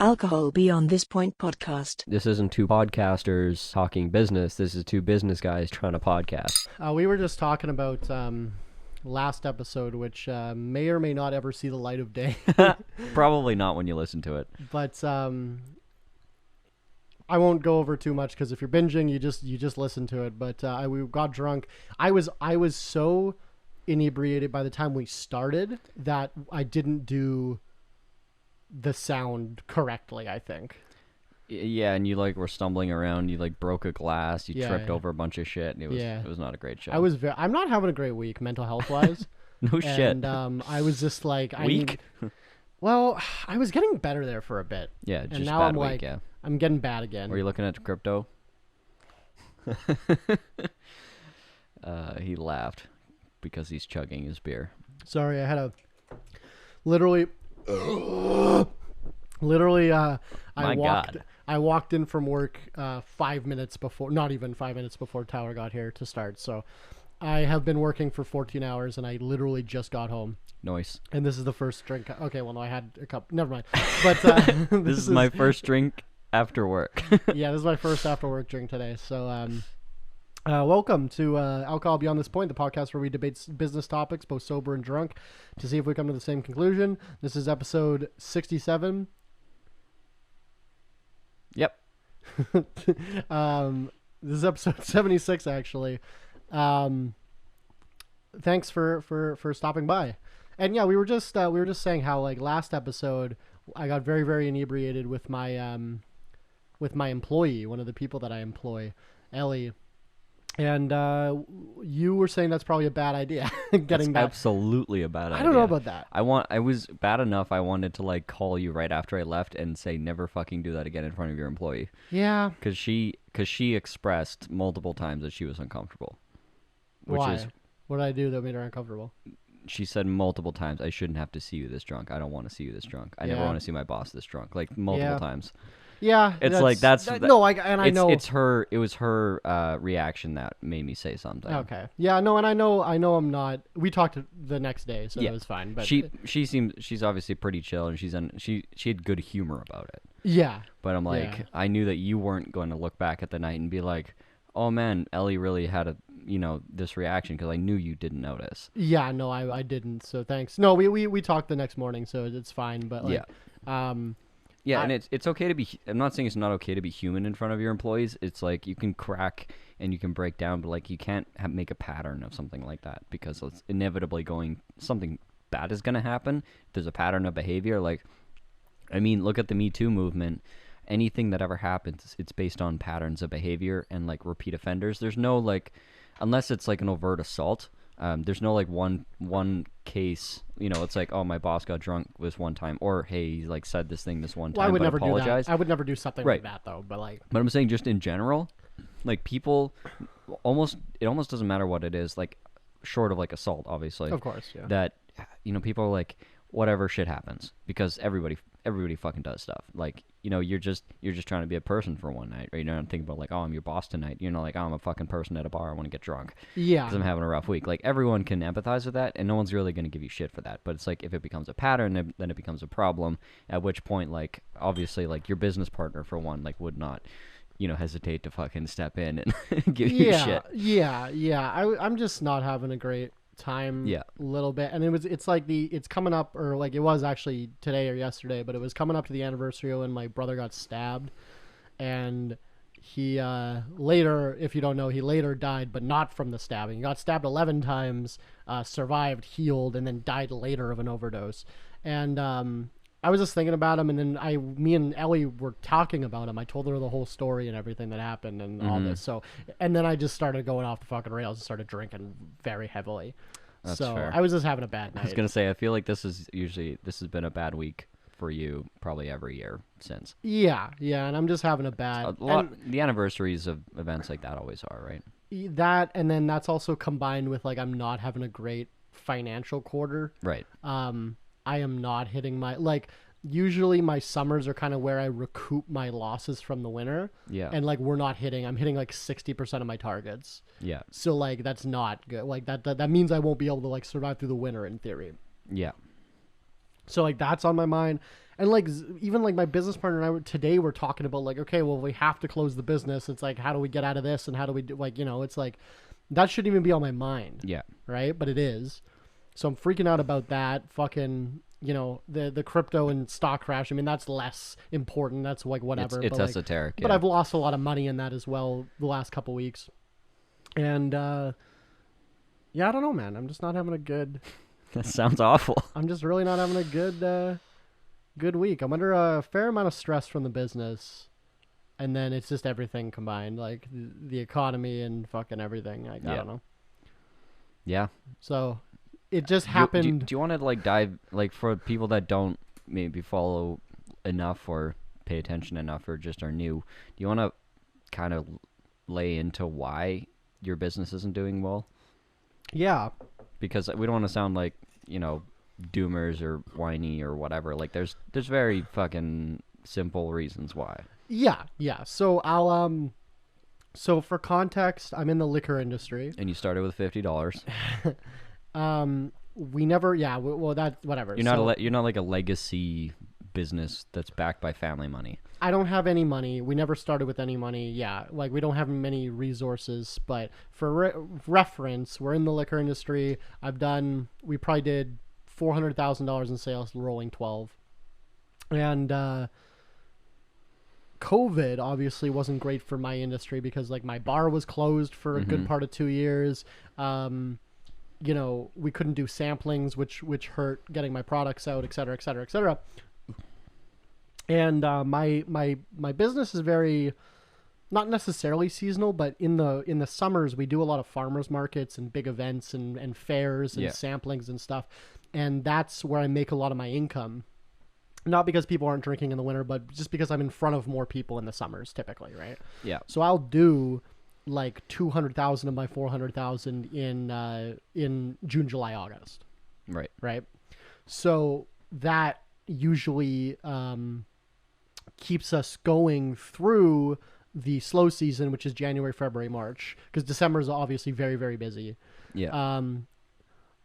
Alcohol Beyond This Point podcast. This isn't two podcasters talking business. This is two business guys trying to podcast. We were just talking about last episode, which may or may not ever see the light of day. Probably not when you listen to it. But I won't go over too much because if you're binging, you just listen to it. But we got drunk. I was so inebriated by the time we started that I didn't do the sound correctly, I think. Yeah, and you were stumbling around. You broke a glass. You tripped over a bunch of shit. And it was not a great show. I'm not having a great week mental health wise. No shit. And I was just weak. Well, I was getting better there for a bit. Yeah, just and now bad I'm week. Yeah, I'm getting bad again. Were you looking at crypto? He laughed because he's chugging his beer. Sorry, I had a literally. I walked in from work 5 minutes before, not even 5 minutes before Tyler got here to start. So I have been working for 14 hours and I literally just got home. Nice. And this is the first drink. Okay, well, no, I had a cup. Never mind. But this is my first drink after work. Yeah, this is my first after work drink today. So welcome to Alcohol Beyond This Point, the podcast where we debate business topics, both sober and drunk, to see if we come to the same conclusion. This is episode 67. Yep. This is episode 76, actually. Thanks for stopping by. And yeah, we were just saying how last episode I got very, very inebriated with my employee, one of the people that I employ, Ellie. And you were saying that's probably a bad idea. That's absolutely a bad idea. I don't know about that. I was bad enough. I wanted to call you right after I left and say never fucking do that again in front of your employee. Yeah. Because she expressed multiple times that she was uncomfortable. Why? What did I do that made her uncomfortable? She said multiple times, I shouldn't have to see you this drunk. I don't want to see you this drunk. I never want to see my boss this drunk. Multiple times. Yeah, it's no. I know it's her. It was her reaction that made me say something. Okay. Yeah. No. And I know. I'm not. We talked the next day, so it was fine. But she's obviously pretty chill, and she had good humor about it. Yeah. But I'm I knew that you weren't going to look back at the night and be like, oh man, Ellie really had this reaction, because I knew you didn't notice. Yeah. No, I didn't. So thanks. No, we talked the next morning, so it's fine. But Yeah, and it's okay to be. I'm not saying it's not okay to be human in front of your employees. It's you can crack and you can break down, but you can't make a pattern of something like that, because it's inevitably something bad is going to happen. There's a pattern of behavior. Look at the Me Too movement. Anything that ever happens, it's based on patterns of behavior and repeat offenders. There's no unless it's an overt assault. There's no one case, it's oh, my boss got drunk this one time, or hey, he said this thing this one time, I would but never apologized. do that. I would never do something like that though. But but I'm saying just in general, people, it almost doesn't matter what it is, short of assault, obviously. Of course, yeah. That people are whatever, shit happens, because everybody fucking does stuff. You're just trying to be a person for one night, right? You're not thinking about oh, I'm your boss tonight. You're not oh, I'm a fucking person at a bar, I want to get drunk. Yeah. Because I'm having a rough week. Everyone can empathize with that, and no one's really going to give you shit for that. But it's if it becomes a pattern, then it becomes a problem. At which point, obviously, your business partner for one, would not, hesitate to fucking step in and give you shit. Yeah. I'm just not having a great time a little bit, and it's coming up, or it was actually today or yesterday, but it was coming up to the anniversary when my brother got stabbed, and he later, if you don't know, he later died, but not from the stabbing. He got stabbed 11 times, survived, healed, and then died later of an overdose. And I was just thinking about him, and then me and Ellie were talking about him. I told her the whole story and everything that happened and all this. So, and then I just started going off the fucking rails and started drinking very heavily. That's so fair. I was just having a bad night. I was gonna say, I feel like this has been a bad week for you probably every year since. Yeah, and I'm just having a bad. The anniversaries of events like that always are, right? That, and then that's also combined with I'm not having a great financial quarter. Right. I am not hitting my usually my summers are kind of where I recoup my losses from the winter. Yeah. And I'm hitting 60% of my targets. Yeah. So that's not good. That means I won't be able to survive through the winter in theory. Yeah. So like that's on my mind. And like even like my business partner and I today we're talking about like, okay, well, we have to close the business. It's like, how do we get out of this, and how do we do, like, it's like that shouldn't even be on my mind. Yeah. Right. But it is. So I'm freaking out about that. Fucking, the crypto and stock crash. I mean, that's less important. That's like whatever. It's but esoteric. But I've lost a lot of money in that as well the last couple weeks. And yeah, I don't know, man. I'm just not having a good. That sounds awful. I'm just really not having a good week. I'm under a fair amount of stress from the business, and then it's just everything combined, like the economy and fucking everything. I don't know. Yeah. So it just happened. Do you want to like dive, like, for people that don't maybe follow enough or pay attention enough or just are new, do you want to kind of lay into why your business isn't doing well? Yeah. Because we don't want to sound like, doomers or whiny or whatever. Like there's very fucking simple reasons why. Yeah. So I'll so for context, I'm in the liquor industry. And you started with $50. We never, well, that, whatever. You're not like a legacy business that's backed by family money. I don't have any money. We never started with any money. Yeah, like we don't have many resources. But for reference, we're in the liquor industry. We probably did $400,000 in sales rolling 12. And COVID obviously wasn't great for my industry because like my bar was closed for a good part of 2 years. We couldn't do samplings, which hurt getting my products out, et cetera, et cetera, et cetera. And my business is very, not necessarily seasonal, but in the summers we do a lot of farmers markets and big events and fairs and samplings and stuff, and that's where I make a lot of my income. Not because people aren't drinking in the winter, but just because I'm in front of more people in the summers typically, right? Yeah. So I'll do like 200,000 of my 400,000 in June, July, August. Right. Right. So that usually keeps us going through the slow season, which is January, February, March, because December is obviously very, very busy. Yeah.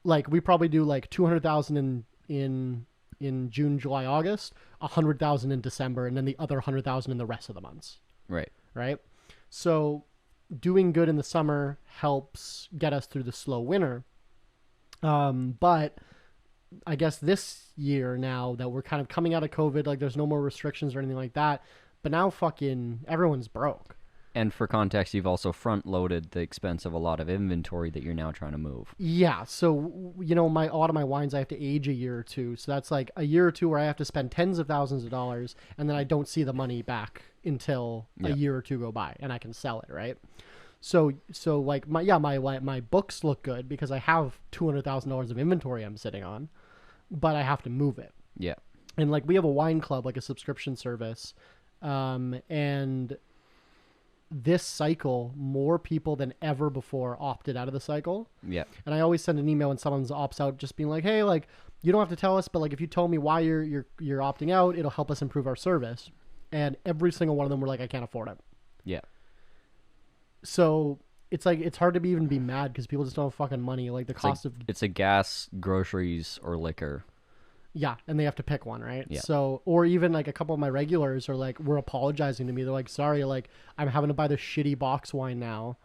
Like we probably do like 200,000 in June, July, August, 100,000 in December, and then the other 100,000 in the rest of the months. Right. Right. So doing good in the summer helps get us through the slow winter. But I guess this year now that we're kind of coming out of COVID, like there's no more restrictions or anything like that, but now fucking everyone's broke. And for context, you've also front-loaded the expense of a lot of inventory that you're now trying to move. Yeah, so, a lot of my wines I have to age a year or two, so that's like a year or two where I have to spend tens of thousands of dollars, and then I don't see the money back until a year or two go by, and I can sell it, right? So like, my books look good because I have $200,000 of inventory I'm sitting on, but I have to move it. Yeah. And like, we have a wine club, like a subscription service, and this cycle, more people than ever before opted out of the cycle. Yeah. And I always send an email when someone opts out, just being like, hey, like, you don't have to tell us, but like, if you told me why you're opting out, it'll help us improve our service. And every single one of them were like, I can't afford it. Yeah. So it's like, it's hard to even be mad because people just don't have fucking money. Like the cost of... It's a gas, groceries, or liquor. Yeah, and they have to pick one, right? Yeah. So, or even like a couple of my regulars are like, we're apologizing to me. They're like, sorry, like I'm having to buy this shitty box wine now.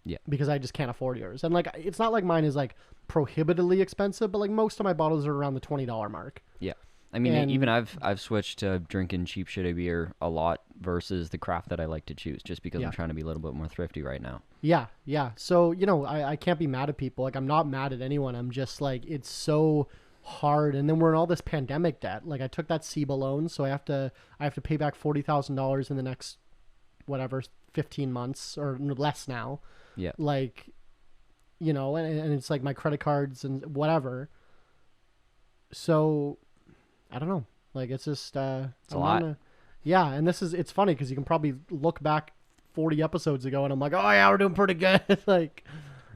Yeah. Because I just can't afford yours. And like, it's not like mine is like prohibitively expensive, but like most of my bottles are around the $20 mark. Yeah. I mean, even I've switched to drinking cheap shitty beer a lot versus the craft that I like to choose, just because I'm trying to be a little bit more thrifty right now. Yeah, yeah. So, I can't be mad at people. Like, I'm not mad at anyone. I'm just like, it's so hard. And then we're in all this pandemic debt. Like, I took that CEBA loan, so I have to pay back $40,000 in the next, 15 months or less now. Yeah. Like, and it's like my credit cards and whatever. So I don't know. Like, it's just, it's a lot. Yeah. And it's funny because you can probably look back 40 episodes ago and I'm like, oh yeah, we're doing pretty good. Like,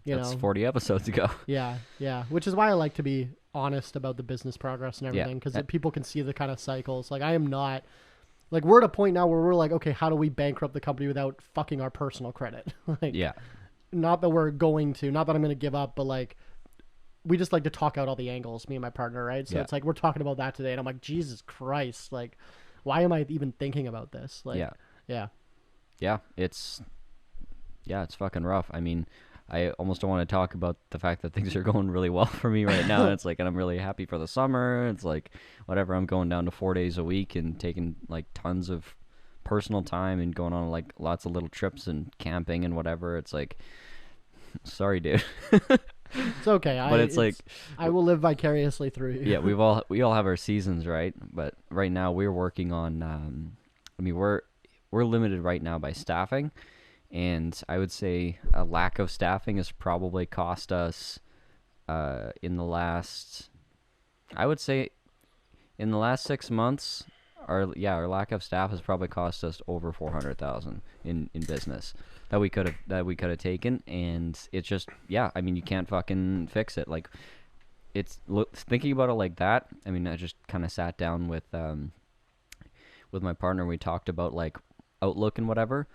That's 40 episodes ago. Yeah. Yeah. Which is why I like to be honest about the business progress and everything. Because people can see the kind of cycles. Like, I am not, like, we're at a point now where we're like, okay, how do we bankrupt the company without fucking our personal credit? Like, yeah. Not that we're going to, not that I'm going to give up, but like, we just like to talk out all the angles, me and my partner, right? So it's like we're talking about that today, and I'm like, Jesus Christ, like, why am I even thinking about this? Like, it's fucking rough. I mean, I almost don't want to talk about the fact that things are going really well for me right now. And it's like, and I'm really happy for the summer. It's like, whatever, I'm going down to 4 days a week and taking like tons of personal time and going on like lots of little trips and camping and whatever. It's like, sorry, dude. It's okay. But it's like, I will live vicariously through you. Yeah, we all have our seasons, right? But right now we're working on. I mean, we're limited right now by staffing, and I would say a lack of staffing has probably cost us, in the last 6 months, our lack of staff has probably cost us over $400,000 in business that we could have taken, and it's just, I mean, you can't fucking fix it. Like, thinking about it like that. I mean, I just kind of sat down with my partner. We talked about like outlook and whatever,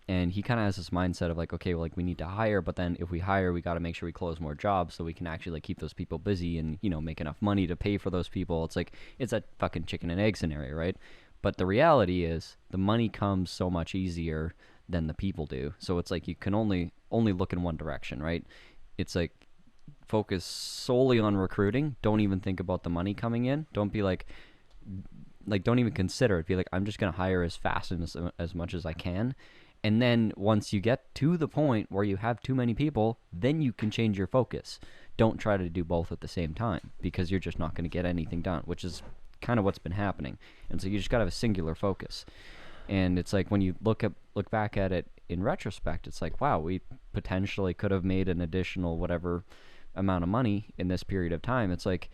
and he kind of has this mindset of like, okay, well, like we need to hire, but then if we hire, we got to make sure we close more jobs so we can actually like keep those people busy and, you know, make enough money to pay for those people. It's like, it's a fucking chicken and egg scenario, right? But the reality is the money comes so much easier than the people do. So it's like you can only look in one direction, right? It's like focus solely on recruiting. Don't even think about the money coming in. Don't be like don't even consider it. Be like, I'm just going to hire as fast and as much as I can. And then once you get to the point where you have too many people, then you can change your focus. Don't try to do both at the same time because you're just not going to get anything done, which is kind of what's been happening. And so you just got to have a singular focus. And it's like when you look back at it in retrospect, it's like, wow, we potentially could have made an additional whatever amount of money in this period of time. It's like,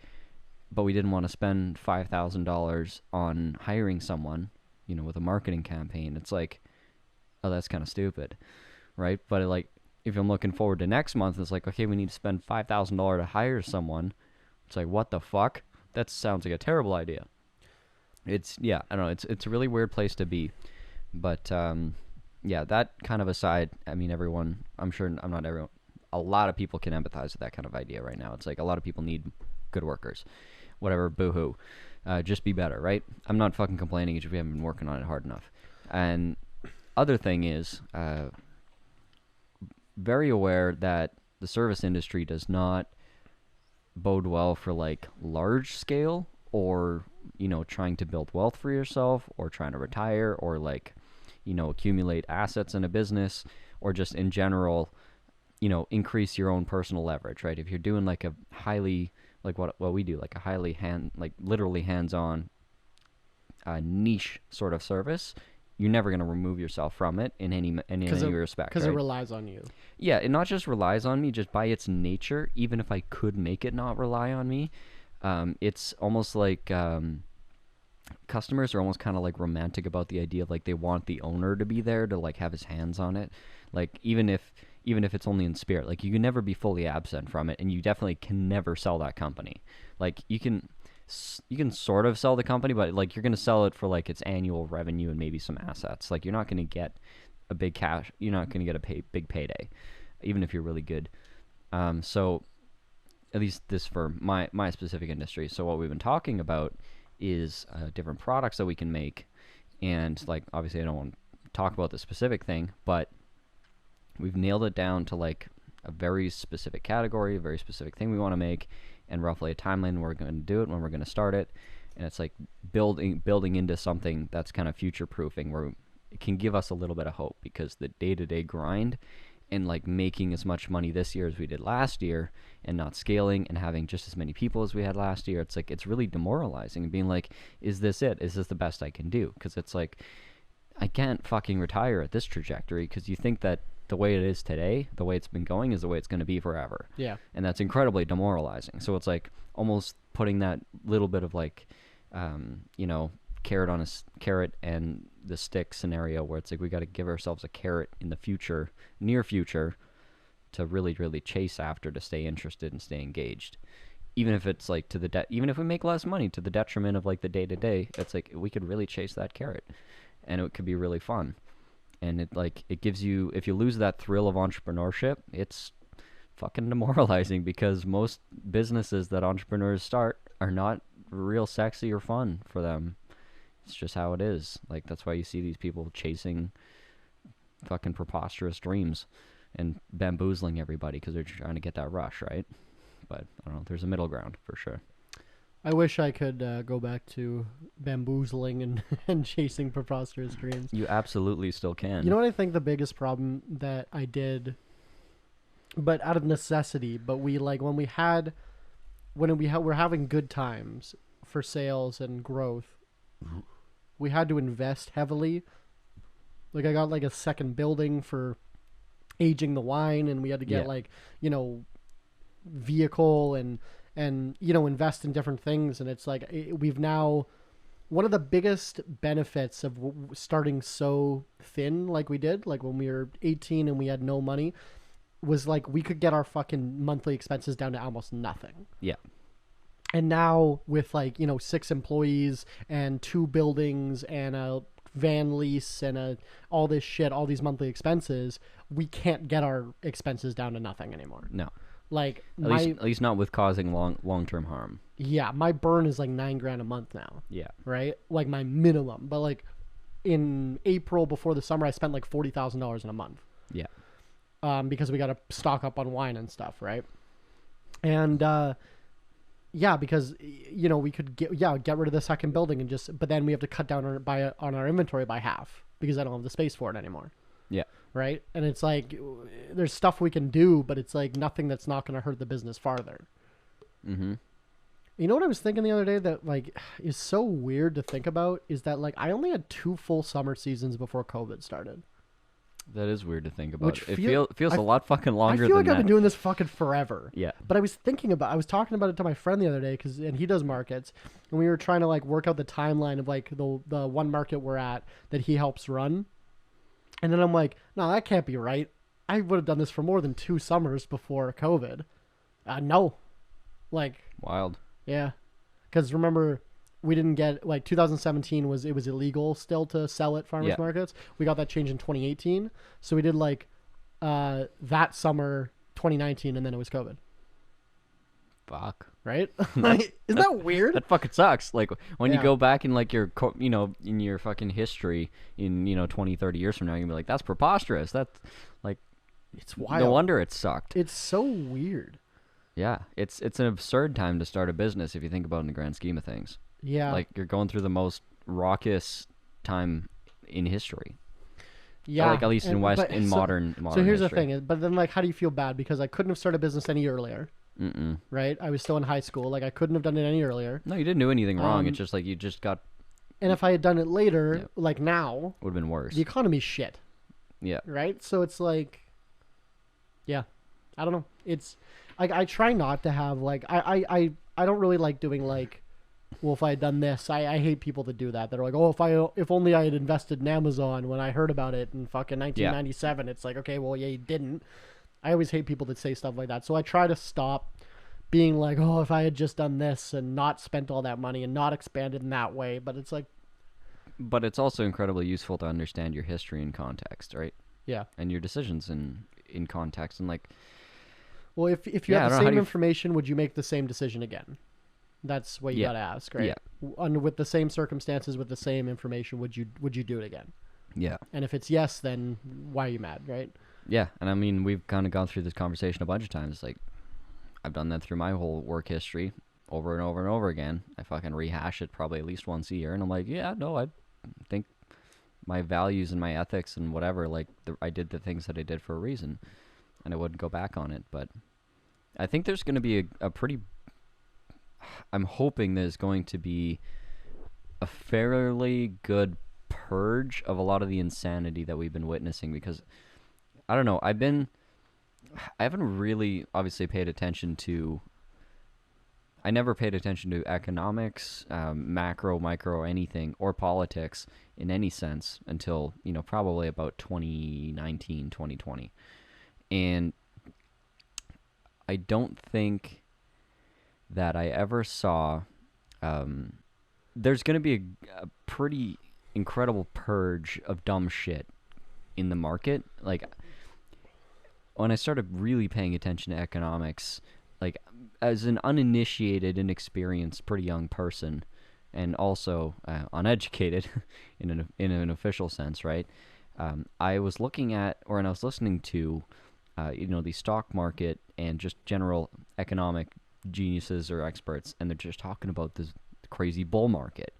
but we didn't want to spend $5,000 on hiring someone, you know, with a marketing campaign. It's like, oh, that's kind of stupid, right? But like, if I'm looking forward to next month, it's like, okay, we need to spend $5,000 to hire someone. It's like, what the fuck? That sounds like a terrible idea. It's, I don't know. It's a really weird place to be. But, that kind of aside, I mean, not everyone, a lot of people can empathize with that kind of idea right now. It's like a lot of people need good workers. Whatever, boo-hoo. Just be better, right? I'm not fucking complaining, it's just we haven't been working on it hard enough. And other thing is, very aware that the service industry does not bode well for like large scale or, you know, trying to build wealth for yourself or trying to retire or like, you know, accumulate assets in a business or just in general, you know, increase your own personal leverage, right? If you're doing like a highly, like what we do, like a highly literally hands-on niche sort of service, you're never going to remove yourself from it in any respect. Because right? It relies on you. Yeah, it not just relies on me, just by its nature, even if I could make it not rely on me, it's almost like customers are almost kind of like romantic about the idea of like they want the owner to be there to like have his hands on it. Like even if it's only in spirit, like you can never be fully absent from it, and you definitely can never sell that company. Like you can sort of sell the company, but like you're going to sell it for like its annual revenue and maybe some assets. Like you're not going to get a big you're not going to get a big payday, even if you're really good. So at least this for my specific industry. So what we've been talking about is different products that we can make. And like, obviously I don't want to talk about the specific thing, but we've nailed it down to like a very specific category, a very specific thing we want to make, and roughly a timeline we're going to do it, when we're going to start it. And it's like building into something that's kind of future proofing, where it can give us a little bit of hope, because the day-to-day grind and like making as much money this year as we did last year and not scaling and having just as many people as we had last year, it's like, it's really demoralizing and being like, is this it? Is this the best I can do? Because it's like, I can't fucking retire at this trajectory, because you think that the way it is today, the way it's been going, is the way it's going to be forever. Yeah. And that's incredibly demoralizing. So it's like almost putting that little bit of like, you know, carrot and the stick scenario, where it's like we got to give ourselves a carrot in the near future, to really, really chase after, to stay interested and stay engaged. Even if it's like even if we make less money to the detriment of like the day to day, it's like we could really chase that carrot, and it could be really fun. And it gives you, if you lose that thrill of entrepreneurship, it's fucking demoralizing because most businesses that entrepreneurs start are not real sexy or fun for them. It's just how it is. Like, that's why you see these people chasing fucking preposterous dreams and bamboozling everybody because they're trying to get that rush, right? But I don't know. There's a middle ground for sure. I wish I could go back to bamboozling and chasing preposterous dreams. You absolutely still can. You know what I think the biggest problem that I did, but out of necessity, but we like when we're having good times for sales and growth, we had to invest heavily. Like I got like a second building for aging the wine, and we had to get vehicle and invest in different things. And it's like we've now, one of the biggest benefits of starting so thin like we did, like when we were 18 and we had no money, was like we could get our fucking monthly expenses down to almost nothing. Yeah. And now with 6 employees and 2 buildings and a van lease and all this shit, all these monthly expenses, we can't get our expenses down to nothing anymore. No. Like at least not with causing long-term harm. Yeah, my burn is like $9,000 a month now. Yeah. Right? Like my minimum. But like in April before the summer I spent like $40,000 in a month. Yeah. Because we got to stock up on wine and stuff, right? And because we could get rid of the second building and but then we have to cut down on our inventory by half because I don't have the space for it anymore. Yeah. Right? And it's like there's stuff we can do, but it's like nothing that's not going to hurt the business farther. Mm-hmm. You know what I was thinking the other day that like is so weird to think about is that like I only had 2 full summer seasons before COVID started. That is weird to think about. Which It feels a lot fucking longer I feel than like I've that. been doing this fucking forever. Yeah. But I was talking about it to my friend the other day and he does markets, and we were trying to like work out the timeline of like the one market we're at that he helps run. And then I'm like, no, that can't be right. I would have done this for more than 2 summers before COVID. No. Like. Wild. Yeah. Because remember, we didn't get, like, 2017 was illegal still to sell at farmers markets. We got that changed in 2018. So we did, like, that summer, 2019, and then it was COVID. Fuck. Right? Like, isn't that weird? That fucking sucks. Like, when you go back in, like, your, in your fucking history in, 20, 30 years from now, you're going to be like, that's preposterous. That's, like, it's wild. No wonder it sucked. It's so weird. Yeah. It's an absurd time to start a business if you think about it in the grand scheme of things. Yeah. Like, you're going through the most raucous time in history. Yeah. Like, at least in modern So here's history. the thing. But then, like, how do you feel bad? Because I couldn't have started a business any earlier. Mm-mm. Right? I was still in high school. Like, I couldn't have done it any earlier. No, you didn't do anything wrong. It's just like you just got... And if I had done it later, like now... Would have been worse. The economy's shit. Yeah. Right? So it's like... Yeah. I don't know. It's... I try not to have, like... I don't really like doing, like... Well, if I had done this... I hate people that do that. That are like, oh, if only I had invested in Amazon when I heard about it in fucking 1997. It's like, okay, well, yeah, you didn't. I always hate people that say stuff like that. So I try to stop being like, oh, if I had just done this and not spent all that money and not expanded in that way. But it's like... But it's also incredibly useful to understand your history in context, right? Yeah. And your decisions in context. And like... Well, if you have the same information, would you make the same decision again? That's what you got to ask, right? Yeah. With the same circumstances, with the same information, would you do it again? Yeah. And if it's yes, then why are you mad, right? Yeah, and I mean, we've kind of gone through this conversation a bunch of times. Like, I've done that through my whole work history over and over and over again. I fucking rehash it probably at least once a year, and I'm like, yeah, no, I think my values and my ethics and whatever, like, I did the things that I did for a reason, and I wouldn't go back on it. But I think there's going to be a pretty... I'm hoping there's going to be a fairly good purge of a lot of the insanity that we've been witnessing, because... I don't know. I haven't really obviously paid attention to... I never paid attention to economics, macro, micro, anything, or politics in any sense until, probably about 2019, 2020. And I don't think that I ever saw... there's going to be a pretty incredible purge of dumb shit in the market. Like... when I started really paying attention to economics, like as an uninitiated, inexperienced, pretty young person, and also uneducated in an official sense, right? I was looking at, and I was listening to, the stock market and just general economic geniuses or experts, and they're just talking about this crazy bull market.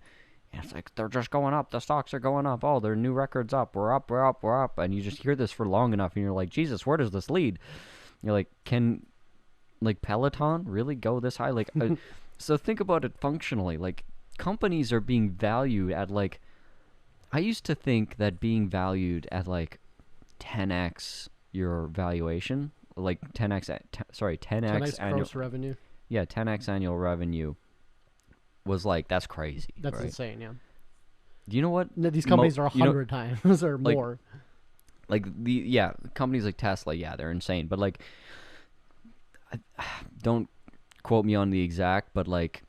And it's like, they're just going up. The stocks are going up. Oh, their new records up. We're up, we're up, we're up. And you just hear this for long enough, and you're like, Jesus, where does this lead? You're like, can, like, Peloton really go this high? Like, so think about it functionally. Like, companies are being valued at, like, I used to think that being valued at, like, 10x your valuation, like 10x 10x annual gross revenue. Yeah, 10x annual revenue was like, that's crazy. That's right? insane, yeah. Do you know what? No, these companies are 100 times or like, more. Like companies like Tesla, yeah, they're insane. But like, don't quote me on the exact, but like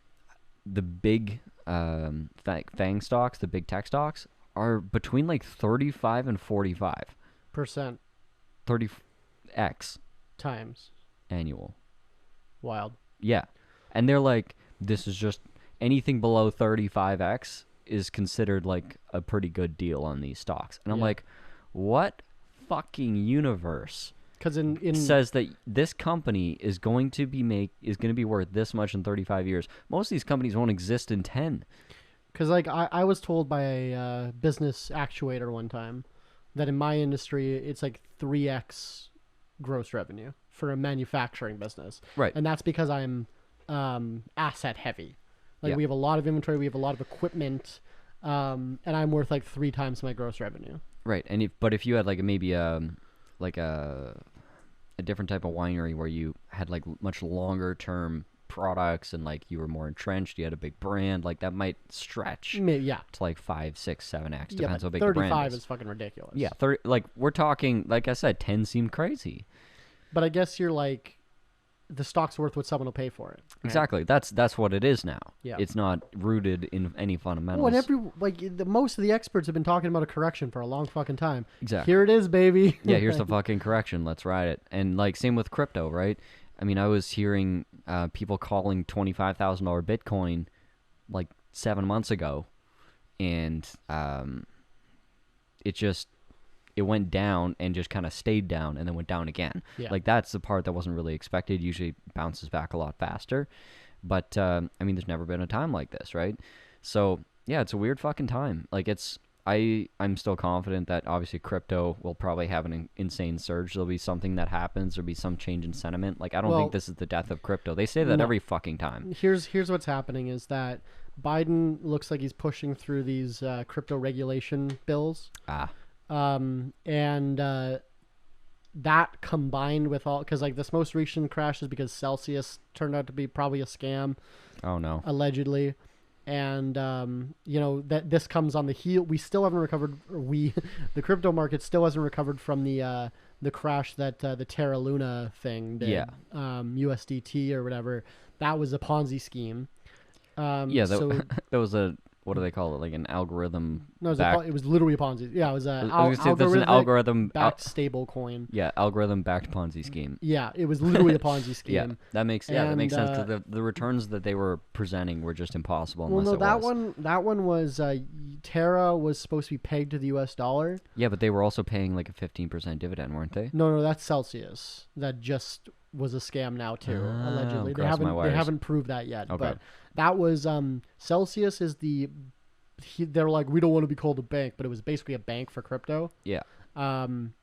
the big FANG stocks, the big tech stocks, are between like 35 and 45%. 30x times annual. Wild. Yeah. And they're like, this is just anything below 35x is considered like a pretty good deal on these stocks. And I'm like, what fucking universe Because in says that this company is going to be worth this much in 35 years? Most of these companies won't exist in 10. Because like I was told by a business actuator one time that in my industry it's like 3x gross revenue for a manufacturing business. Right. And that's because I'm asset heavy. Like we have a lot of inventory, we have a lot of equipment, and I'm worth like 3 times my gross revenue. Right. And if you had like maybe a different type of winery where you had like much longer term products and like you were more entrenched, you had a big brand, like that might stretch to like 5, 6, 7x. Depends how big the brand is. 35 is fucking ridiculous. Yeah, 30, like we're talking, like I said, 10 seemed crazy. But I guess you're like, the stock's worth what someone will pay for it. Right? Exactly. That's what it is now. Yeah. It's not rooted in any fundamentals. Well, and most of the experts have been talking about a correction for a long fucking time. Exactly. Here it is, baby. Yeah, here's the fucking correction. Let's ride it. And like same with crypto, right? I mean, I was hearing people calling $25,000 Bitcoin like 7 months ago, and it went down and just kind of stayed down and then went down again. Yeah. Like that's the part that wasn't really expected. Usually bounces back a lot faster. But I mean, there's never been a time like this, right? So yeah, it's a weird fucking time. Like I'm still confident that obviously crypto will probably have an insane surge. There'll be something that happens. There'll be some change in sentiment. Like I don't think this is the death of crypto. They say that every fucking time. Here's what's happening is that Biden looks like he's pushing through these crypto regulation bills. That combined with all, because like this most recent crash is because Celsius turned out to be probably a scam. Oh no. Allegedly. And that this comes on the heel. We still haven't recovered. The crypto market still hasn't recovered from the crash that the Terra Luna thing did. Yeah. USDT or whatever. That was a Ponzi scheme. That was a, what do they call it? Like an algorithm. No, it was literally a Ponzi. Yeah, it was an algorithm backed stable coin. Yeah, algorithm backed Ponzi scheme. Yeah, it was literally a Ponzi scheme. Yeah, that makes sense because the returns that they were presenting were just impossible. That one was Terra was supposed to be pegged to the U.S. dollar. Yeah, but they were also paying like a 15% dividend, weren't they? No, that's Celsius. That just was a scam now too. Allegedly, they haven't proved that yet. Okay. But that was Celsius is they're like, we don't want to be called a bank, but it was basically a bank for crypto. Yeah. And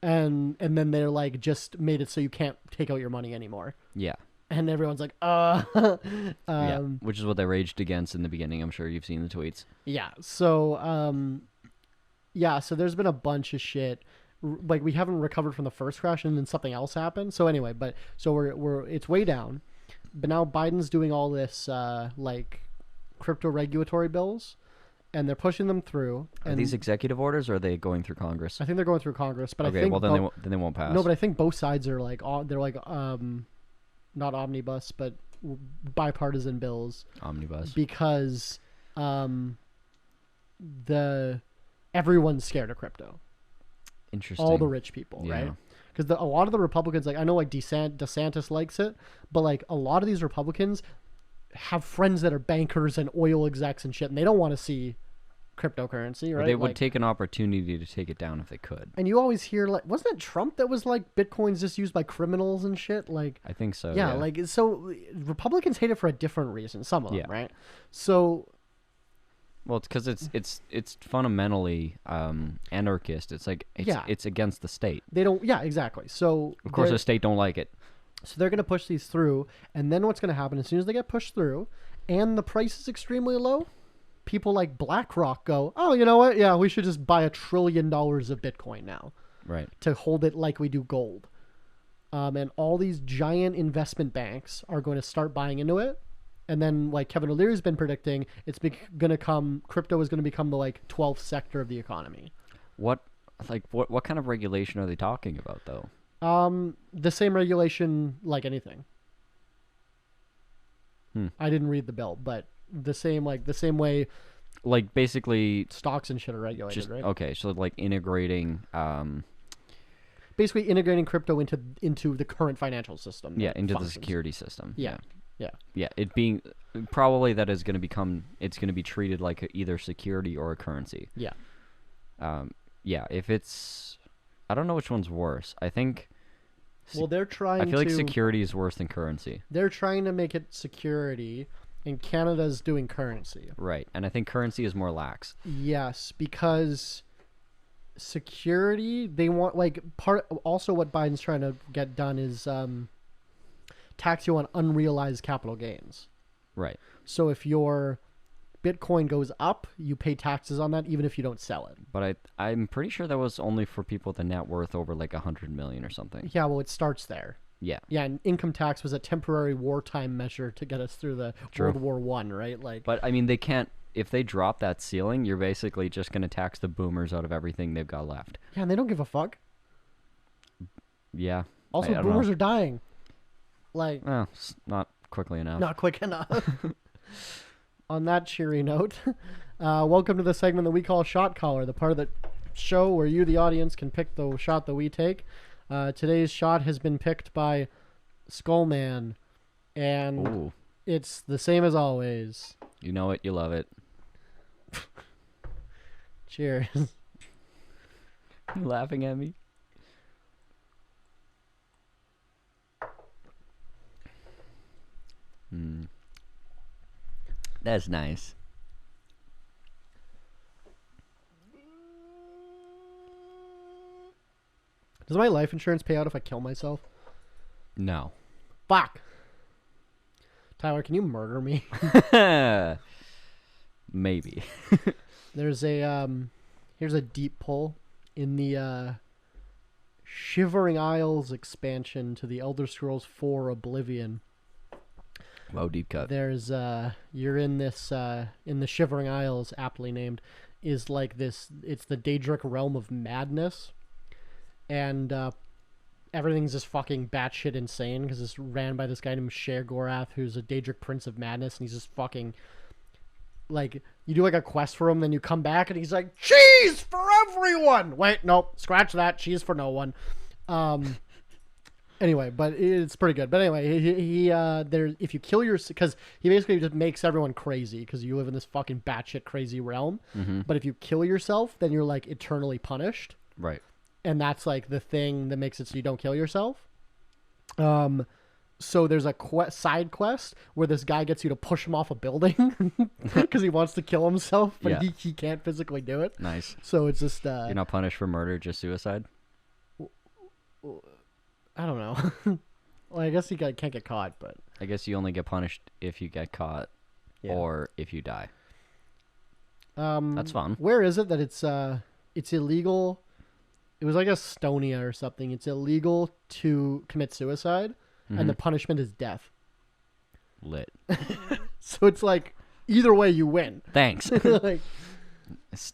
then they're like, just made it so you can't take out your money anymore. Yeah. And everyone's like, yeah, which is what they raged against in the beginning. I'm sure you've seen the tweets. Yeah. So, so there's been a bunch of shit. Like we haven't recovered from the first crash, and then something else happened. So anyway, it's way down. But now Biden's doing all this like crypto regulatory bills, and they're pushing them through. Are these executive orders, or are they going through Congress? I think they're going through Congress. But okay, I think then they won't pass. No, but I think both sides are like not omnibus, but bipartisan bills. Omnibus. Because everyone's scared of crypto. Interesting. All the rich people, right? because a lot of the Republicans, like I know like DeSantis likes it, but like a lot of these Republicans have friends that are bankers and oil execs and shit, and they don't want to see cryptocurrency, right? Or they would take an opportunity to take it down if they could. And you always hear, like, wasn't it Trump that was like, Bitcoin's just used by criminals and shit? Like, I think so. Yeah, like, so Republicans hate it for a different reason, some of them, right? So, well, it's because it's fundamentally anarchist. It's like it's against the state. They don't. Yeah, exactly. So of course the state don't like it. So they're gonna push these through, and then what's gonna happen as soon as they get pushed through, and the price is extremely low, people like BlackRock go, oh, you know what? Yeah, we should just buy $1 trillion of Bitcoin now, right? To hold it like we do gold. And all these giant investment banks are going to start buying into it. And then, like Kevin O'Leary's been predicting, crypto is going to become the like 12th sector of the economy. What kind of regulation are they talking about though? The same regulation like anything. I didn't read the bill, but the same way. Like basically stocks and shit are regulated, right? Okay, so like integrating. Basically integrating crypto into the current financial system. Yeah, into the security system. Yeah. It being probably that is going to it's going to be treated like either security or a currency. Yeah. If it's, I don't know which one's worse. I think. Well, they're trying. I feel like security is worse than currency. They're trying to make it security, and Canada's doing currency. Right, and I think currency is more lax. Yes, because security, they want also what Biden's trying to get done is tax you on unrealized capital gains. Right. So if your Bitcoin goes up, you pay taxes on that even if you don't sell it. But I'm pretty sure that was only for people with a net worth over like 100 million or something. Yeah, well, it starts there. Yeah. Yeah, and income tax was a temporary wartime measure to get us through the World War I, right? But I mean, they can't. If they drop that ceiling, you're basically just going to tax the boomers out of everything they've got left. Yeah, and they don't give a fuck. Yeah. Also, boomers are dying. Like, well, not quickly enough. Not quick enough. On that cheery note, welcome to the segment that we call Shot Caller, the part of the show where you, the audience, can pick the shot that we take. Today's shot has been picked by Skullman, and it's the same as always. You know it, you love it. Cheers. You laughing at me? That's nice. Does my life insurance pay out if I kill myself? No. Fuck. Tyler, can you murder me? Maybe. There's here's a deep pull in the Shivering Isles expansion to the Elder Scrolls 4 Oblivion. Wow, deep cut. There's you're in this in the Shivering Isles, aptly named, is like this. It's the Daedric realm of madness, and everything's just fucking batshit insane because it's ran by this guy named Sheogorath, who's a Daedric Prince of Madness, and he's just fucking like, you do like a quest for him, then you come back and he's like, cheese for everyone. Wait, nope, scratch that. Cheese for no one. Anyway, but it's pretty good. But anyway, he there, if you kill because he basically just makes everyone crazy because you live in this fucking batshit crazy realm. Mm-hmm. But if you kill yourself, then you're like eternally punished. Right. And that's like the thing that makes it so you don't kill yourself. So there's a side quest where this guy gets you to push him off a building because he wants to kill himself, but he can't physically do it. Nice. So it's just you're not punished for murder, just suicide. I don't know. Well, I guess you can't get caught, but I guess you only get punished if you get caught or if you die. That's fun. Where is it that it's illegal? It was like Estonia or something. It's illegal to commit suicide, and the punishment is death. Lit. So it's like either way you win. Thanks. Like,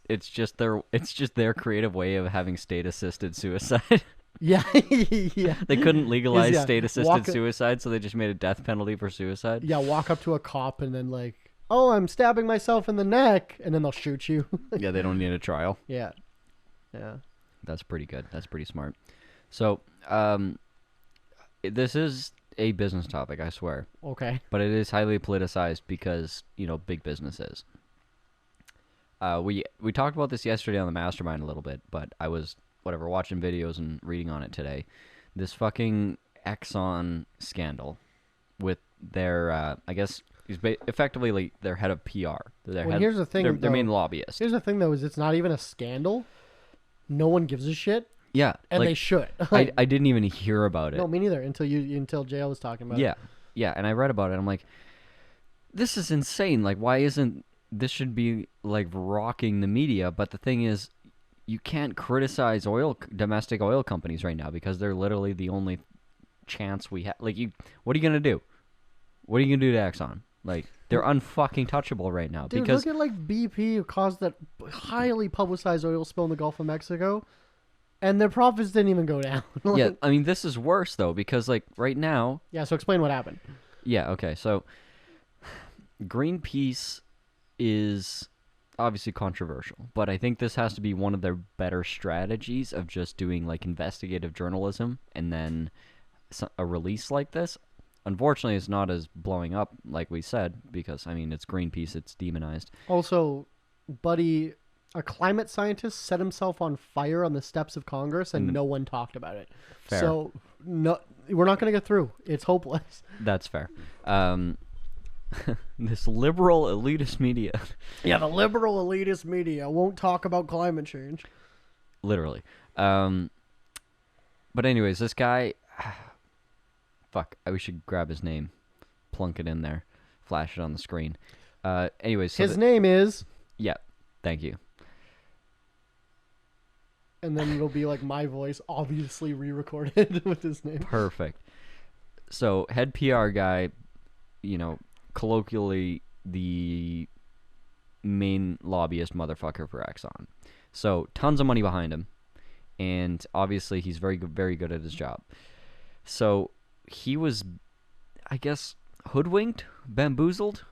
it's just their creative way of having state-assisted suicide. Yeah, yeah. They couldn't legalize state-assisted suicide, so they just made a death penalty for suicide. Yeah, walk up to a cop and then like, oh, I'm stabbing myself in the neck, and then they'll shoot you. Yeah, they don't need a trial. Yeah, yeah. That's pretty good. That's pretty smart. So, this is a business topic, I swear. Okay. But it is highly politicized because, big business is. We talked about this yesterday on the Mastermind a little bit, but I was, watching videos and reading on it today. This fucking Exxon scandal with their, I guess, effectively like their head of PR. Here's the thing, their main lobbyist. Here's the thing, though, is it's not even a scandal. No one gives a shit. Yeah, and they should. I didn't even hear about it. No, me neither. Until JL was talking about it. Yeah, and I read about it. I'm like, this is insane. Like, why isn't this should be like rocking the media? But the thing is, you can't criticize domestic oil companies right now because they're literally the only chance we have. Like, what are you gonna do? What are you gonna do to Exxon? Like, they're unfucking touchable right now. Dude, because look at like BP who caused that highly publicized oil spill in the Gulf of Mexico, and their profits didn't even go down. Yeah, I mean, this is worse though because like right now. Yeah, so explain what happened. Yeah. Okay. So, Greenpeace is obviously controversial, but I think this has to be one of their better strategies of just doing like investigative journalism and then a release like this. Unfortunately, it's not as blowing up like we said because, I mean, it's Greenpeace, it's demonized. Also, buddy, a climate scientist set himself on fire on the steps of Congress and no one talked about it. Fair. So, no, we're not going to get through. It's hopeless. That's fair. This liberal elitist media. Yeah, the liberal elitist media won't talk about climate change. Literally. But anyways, this guy... Fuck, we should grab his name, plunk it in there, flash it on the screen. Anyways, so his name is... Yeah, thank you. And then it'll be like my voice, obviously re-recorded with his name. Perfect. So, head PR guy, colloquially the main lobbyist motherfucker for Exxon. So, tons of money behind him, and obviously he's very good at his job. So... he was, I guess, hoodwinked, bamboozled,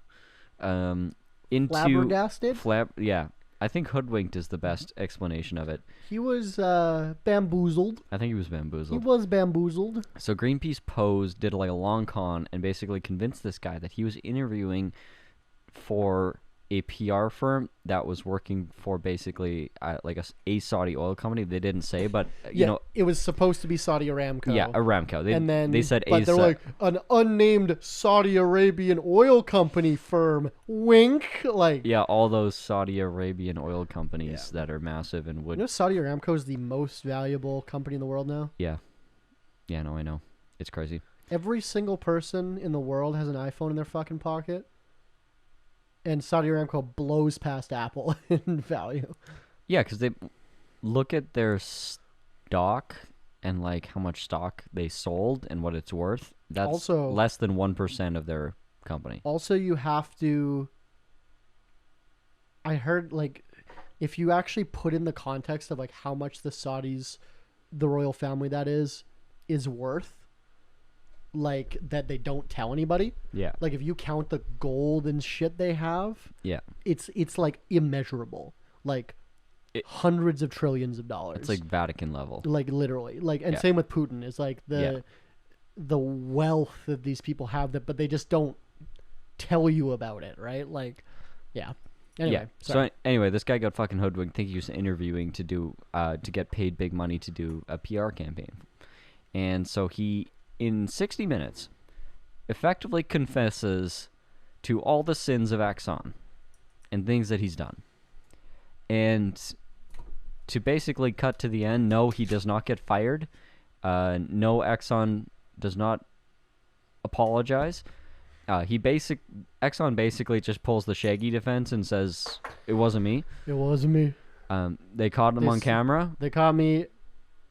into flabbergasted. Yeah, I think hoodwinked is the best explanation of it. He was bamboozled. I think he was bamboozled. He was bamboozled. So Greenpeace did like a long con and basically convinced this guy that he was interviewing for a PR firm that was working for basically like a Saudi oil company. They didn't say, but it was supposed to be Saudi Aramco. Yeah, Aramco. They said, but they're like an unnamed Saudi Arabian oil company firm. Wink, like yeah, all those Saudi Arabian oil companies that are massive and would. Saudi Aramco is the most valuable company in the world now. Yeah, no, I know, it's crazy. Every single person in the world has an iPhone in their fucking pocket. And Saudi Aramco blows past Apple in value. Yeah, because they look at their stock and like how much stock they sold and what it's worth. That's also less than 1% of their company. Also, you have to... I heard, like, if you actually put in the context of like how much the Saudis, the royal family that is worth, like that they don't tell anybody. Yeah. Like if you count the gold and shit they have, yeah, it's like immeasurable. Like hundreds of trillions of dollars. It's like Vatican level. Like literally. Like and same with Putin. It's like the wealth that these people have but they just don't tell you about it, right? Like yeah. Anyway, so anyway, this guy got fucking hoodwinked. Think he was interviewing to do to get paid big money to do a PR campaign. And so he in 60 minutes, effectively confesses to all the sins of Exxon and things that he's done. And to basically cut to the end, no, he does not get fired. No, Exxon does not apologize. Exxon basically just pulls the Shaggy defense and says, it wasn't me. It wasn't me. They caught him on camera. They caught me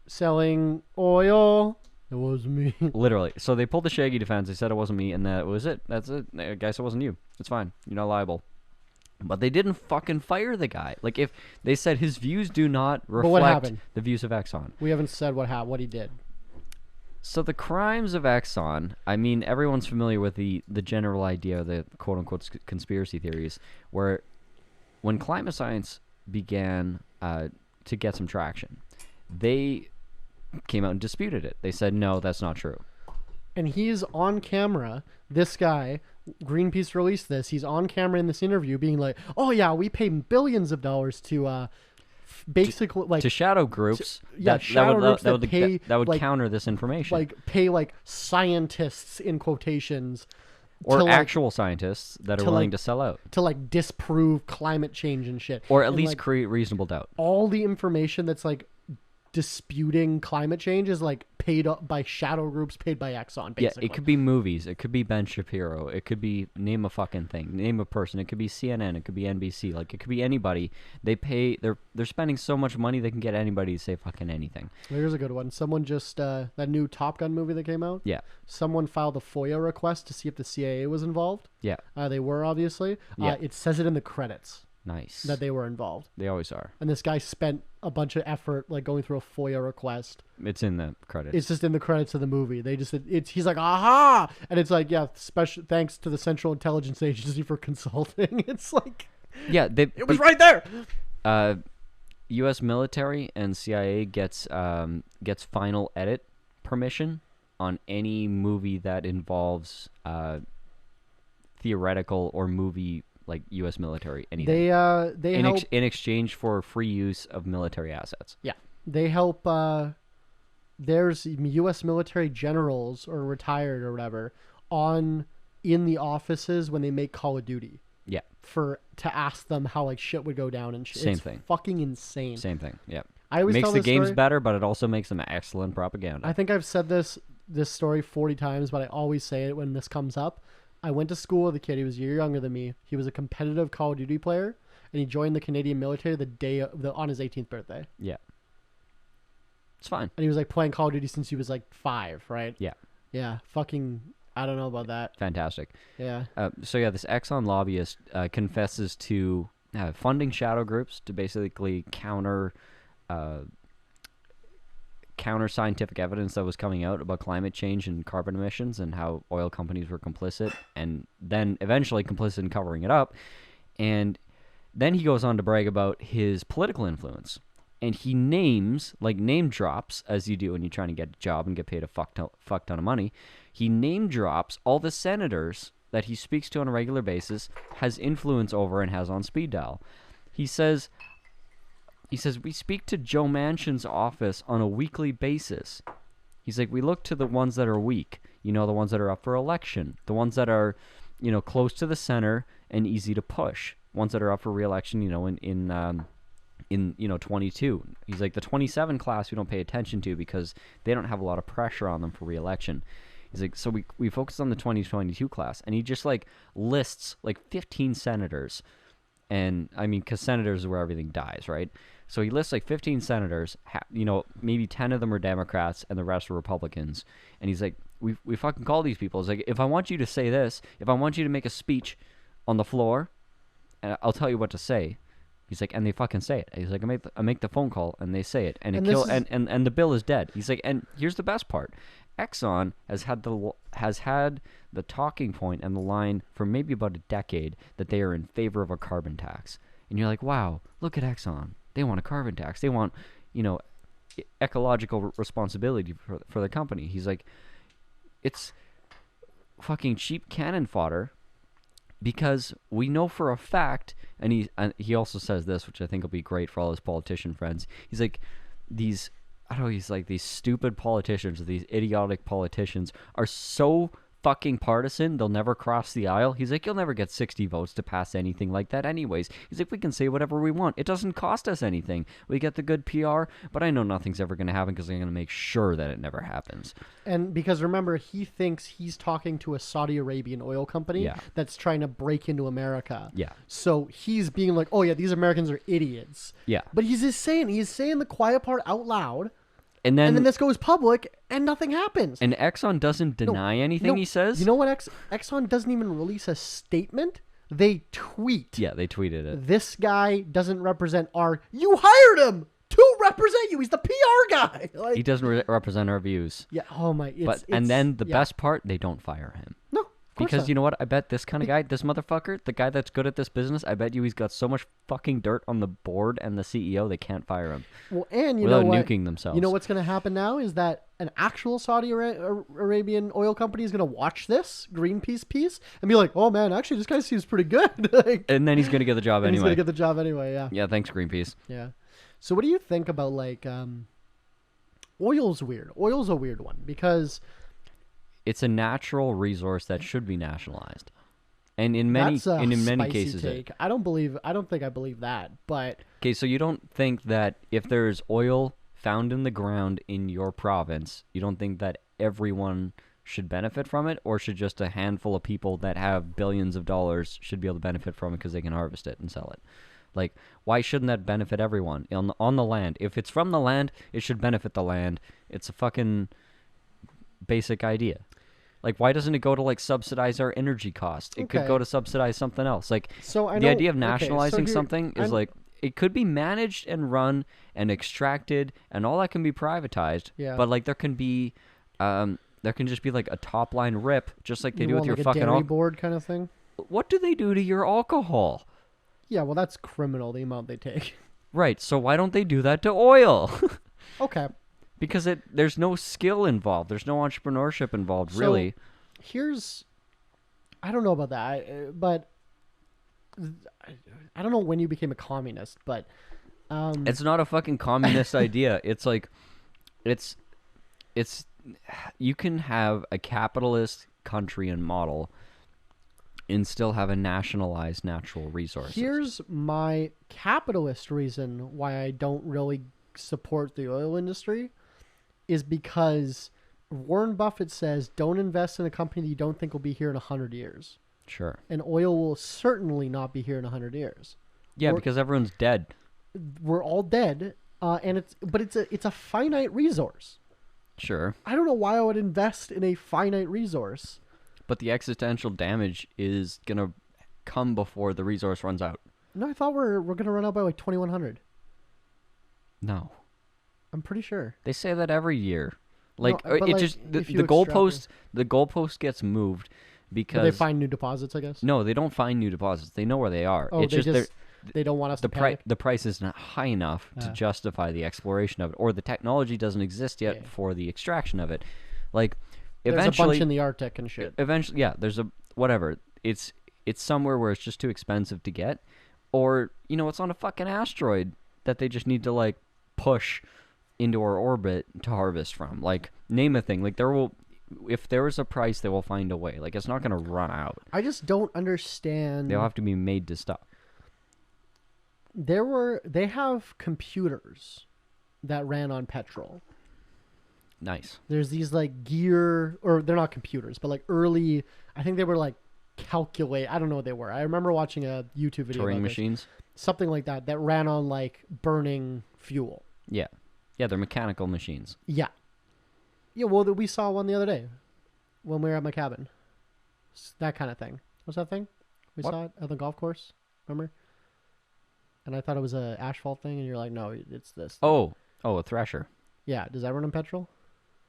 selling oil. It wasn't me. Literally. So they pulled the Shaggy defense. They said it wasn't me, and that was it. That's it. I guess it wasn't you. It's fine. You're not liable. But they didn't fucking fire the guy. Like, if they said his views do not reflect the views of Exxon. We haven't said what he did. So the crimes of Exxon, I mean, everyone's familiar with the general idea, the quote-unquote conspiracy theories, where when climate science began to get some traction, they came out and disputed it. They said, no, that's not true. And he's on camera, this guy, Greenpeace released this, he's on camera in this interview being like, oh yeah, we pay billions of dollars to basically like to shadow groups that would counter this information. Like pay like scientists in quotations or actual scientists that are willing to sell out to like disprove climate change and shit. Or at least create reasonable doubt. All the information that's like disputing climate change is like paid up by shadow groups paid by Exxon, basically. Yeah, it could be movies, it could be Ben Shapiro, it could be name a fucking thing, name a person, it could be CNN, it could be NBC, like it could be anybody. They're spending so much money they can get anybody to say fucking anything. Here's a good one. Someone just that new Top Gun movie that came out. Yeah. Someone filed a FOIA request to see if the CIA was involved. Yeah. They were, obviously. Yeah. It says it in the credits. Nice. That they were involved. They always are. And this guy spent a bunch of effort like going through a FOIA request. It's in the credits. It's just in the credits of the movie. They just he's like, aha, and it's like, yeah, special thanks to the Central Intelligence Agency for consulting. It's like, yeah, it was right there. U.S. military and CIA gets final edit permission on any movie that involves theoretical or movie. Like U.S. military, anything. They help in exchange for free use of military assets. Yeah, they help. There's U.S. military generals or retired or whatever in the offices when they make Call of Duty. Yeah, to ask them how like shit would go down and shit. Same it's thing. Fucking insane. Same thing. Yeah. I always makes tell the this games story. better, but it also makes them excellent propaganda. I think I've said this story 40 times, but I always say it when this comes up. I went to school with a kid. He was a year younger than me. He was a competitive Call of Duty player, and he joined the Canadian military on his 18th birthday. Yeah. It's fine. And he was like playing Call of Duty since he was like 5, right? Yeah. Yeah. Fucking, I don't know about that. Fantastic. Yeah. So yeah, this Exxon lobbyist confesses to funding shadow groups to basically counter scientific evidence that was coming out about climate change and carbon emissions and how oil companies were complicit and then eventually complicit in covering it up. And then he goes on to brag about his political influence. And he name drops, as you do when you're trying to get a job and get paid a fuck ton of money. He name drops all the senators that he speaks to on a regular basis, has influence over, and has on speed dial. He says, we speak to Joe Manchin's office on a weekly basis. He's like, we look to the ones that are weak, the ones that are up for election, the ones that are, close to the center and easy to push, ones that are up for re-election, in 22. He's like, the 27 class we don't pay attention to because they don't have a lot of pressure on them for re-election. He's like, so we focus on the 2022 class, and he just like lists like 15 senators. And I mean, because senators is where everything dies, right? So he lists like 15 senators, maybe 10 of them are Democrats and the rest are Republicans. And he's like, we fucking call these people. It's like, if I want you to say this, if I want you to make a speech on the floor, and I'll tell you what to say. He's like, and they fucking say it. He's like, I make the phone call and they say it, and the bill is dead. He's like, and here's the best part. Exxon has had the talking point and the line for maybe about a decade that they are in favor of a carbon tax. And you're like, wow, look at Exxon. They want a carbon tax. They want, ecological responsibility for the company. He's like, it's fucking cheap cannon fodder because we know for a fact, and he also says this, which I think will be great for all his politician friends. He's like, these stupid politicians, these idiotic politicians are so fucking partisan, they'll never cross the aisle. He's like, you'll never get 60 votes to pass anything like that anyways. He's like, we can say whatever we want. It doesn't cost us anything. We get the good PR, but I know nothing's ever going to happen because I'm going to make sure that it never happens. And because remember, he thinks he's talking to a Saudi Arabian oil company that's trying to break into America. Yeah. So he's being like, oh yeah, these Americans are idiots. Yeah. But he's saying the quiet part out loud. And then this goes public, and nothing happens. And Exxon doesn't deny anything he says. You know what? Exxon doesn't even release a statement. They tweet. Yeah, they tweeted it. This guy doesn't represent You hired him to represent you. He's the PR guy. He doesn't represent our views. Yeah. Oh my. And then the best part, they don't fire him. No. Because you know what? I bet this kind of guy, this motherfucker, the guy that's good at this business, I bet you he's got so much fucking dirt on the board and the CEO they can't fire him. Well, and you without know what? nuking themselves. You know what's going to happen now is that an actual Saudi Arabian oil company is going to watch this Greenpeace piece and be like, "Oh man, actually, this guy seems pretty good." Like, and then he's going to get the job anyway. He's going to get the job anyway. Yeah. Yeah. Thanks, Greenpeace. Yeah. So, what do you think about like oil's weird? Oil's a weird one because it's a natural resource that should be nationalized, and in many cases, I don't think I believe that. But okay, so you don't think that if there's oil found in the ground in your province, you don't think that everyone should benefit from it, or should just a handful of people that have billions of dollars should be able to benefit from it because they can harvest it and sell it? Like, why shouldn't that benefit everyone on the land? If it's from the land, it should benefit the land. It's a fucking basic idea. Like, why doesn't it go to, like, subsidize our energy cost? It could go to subsidize something else. Like, the idea of nationalizing something is, like, it could be managed and run and extracted, and all that can be privatized. Yeah. But, like, there can just be, like, a top-line rip, just like they do with your like fucking... a dairy board kind of thing? What do they do to your alcohol? Yeah, well, that's criminal, the amount they take. Right, so why don't they do that to oil? Okay. Because there's no skill involved. There's no entrepreneurship involved, really. I don't know about that, but I don't know when you became a communist, but... it's not a fucking communist idea. It's like, it's you can have a capitalist country and model and still have a nationalized natural resources. Here's my capitalist reason why I don't really support the oil industry is because Warren Buffett says don't invest in a company that you don't think will be here in 100 years. Sure. And oil will certainly not be here in 100 years. Yeah, because everyone's dead. We're all dead, and it's a finite resource. Sure. I don't know why I would invest in a finite resource. But the existential damage is going to come before the resource runs out. No, I thought we're going to run out by like 2100. No. I'm pretty sure. They say that every year. Like, no, it just the goalpost gets moved because they find new deposits, I guess. No, they don't find new deposits. They know where they are. Oh, it's they don't want us to panic. The price is not high enough to justify the exploration of it, or the technology doesn't exist yet for the extraction of it. Like, there's eventually, a bunch in the Arctic and shit. Eventually, yeah, there's a whatever. It's somewhere where it's just too expensive to get, or it's on a fucking asteroid that they just need to like push into our orbit to harvest from. Like, name a thing. Like, if there is a price, they will find a way. Like, it's not going to run out. I just don't understand. They'll have to be made to stop. They have computers that ran on petrol. Nice. There's these like gear, or they're not computers, but like early, I think they were like calculate. I don't know what they were. I remember watching a YouTube video. Turing machines? Something like that ran on like burning fuel. Yeah. Yeah, they're mechanical machines. Yeah. Yeah, well, we saw one the other day when we were at my cabin. That kind of thing. What's that thing? We saw it at the golf course. Remember? And I thought it was a asphalt thing, and you're like, no, it's this thing. Oh, a thresher. Yeah. Does that run on petrol?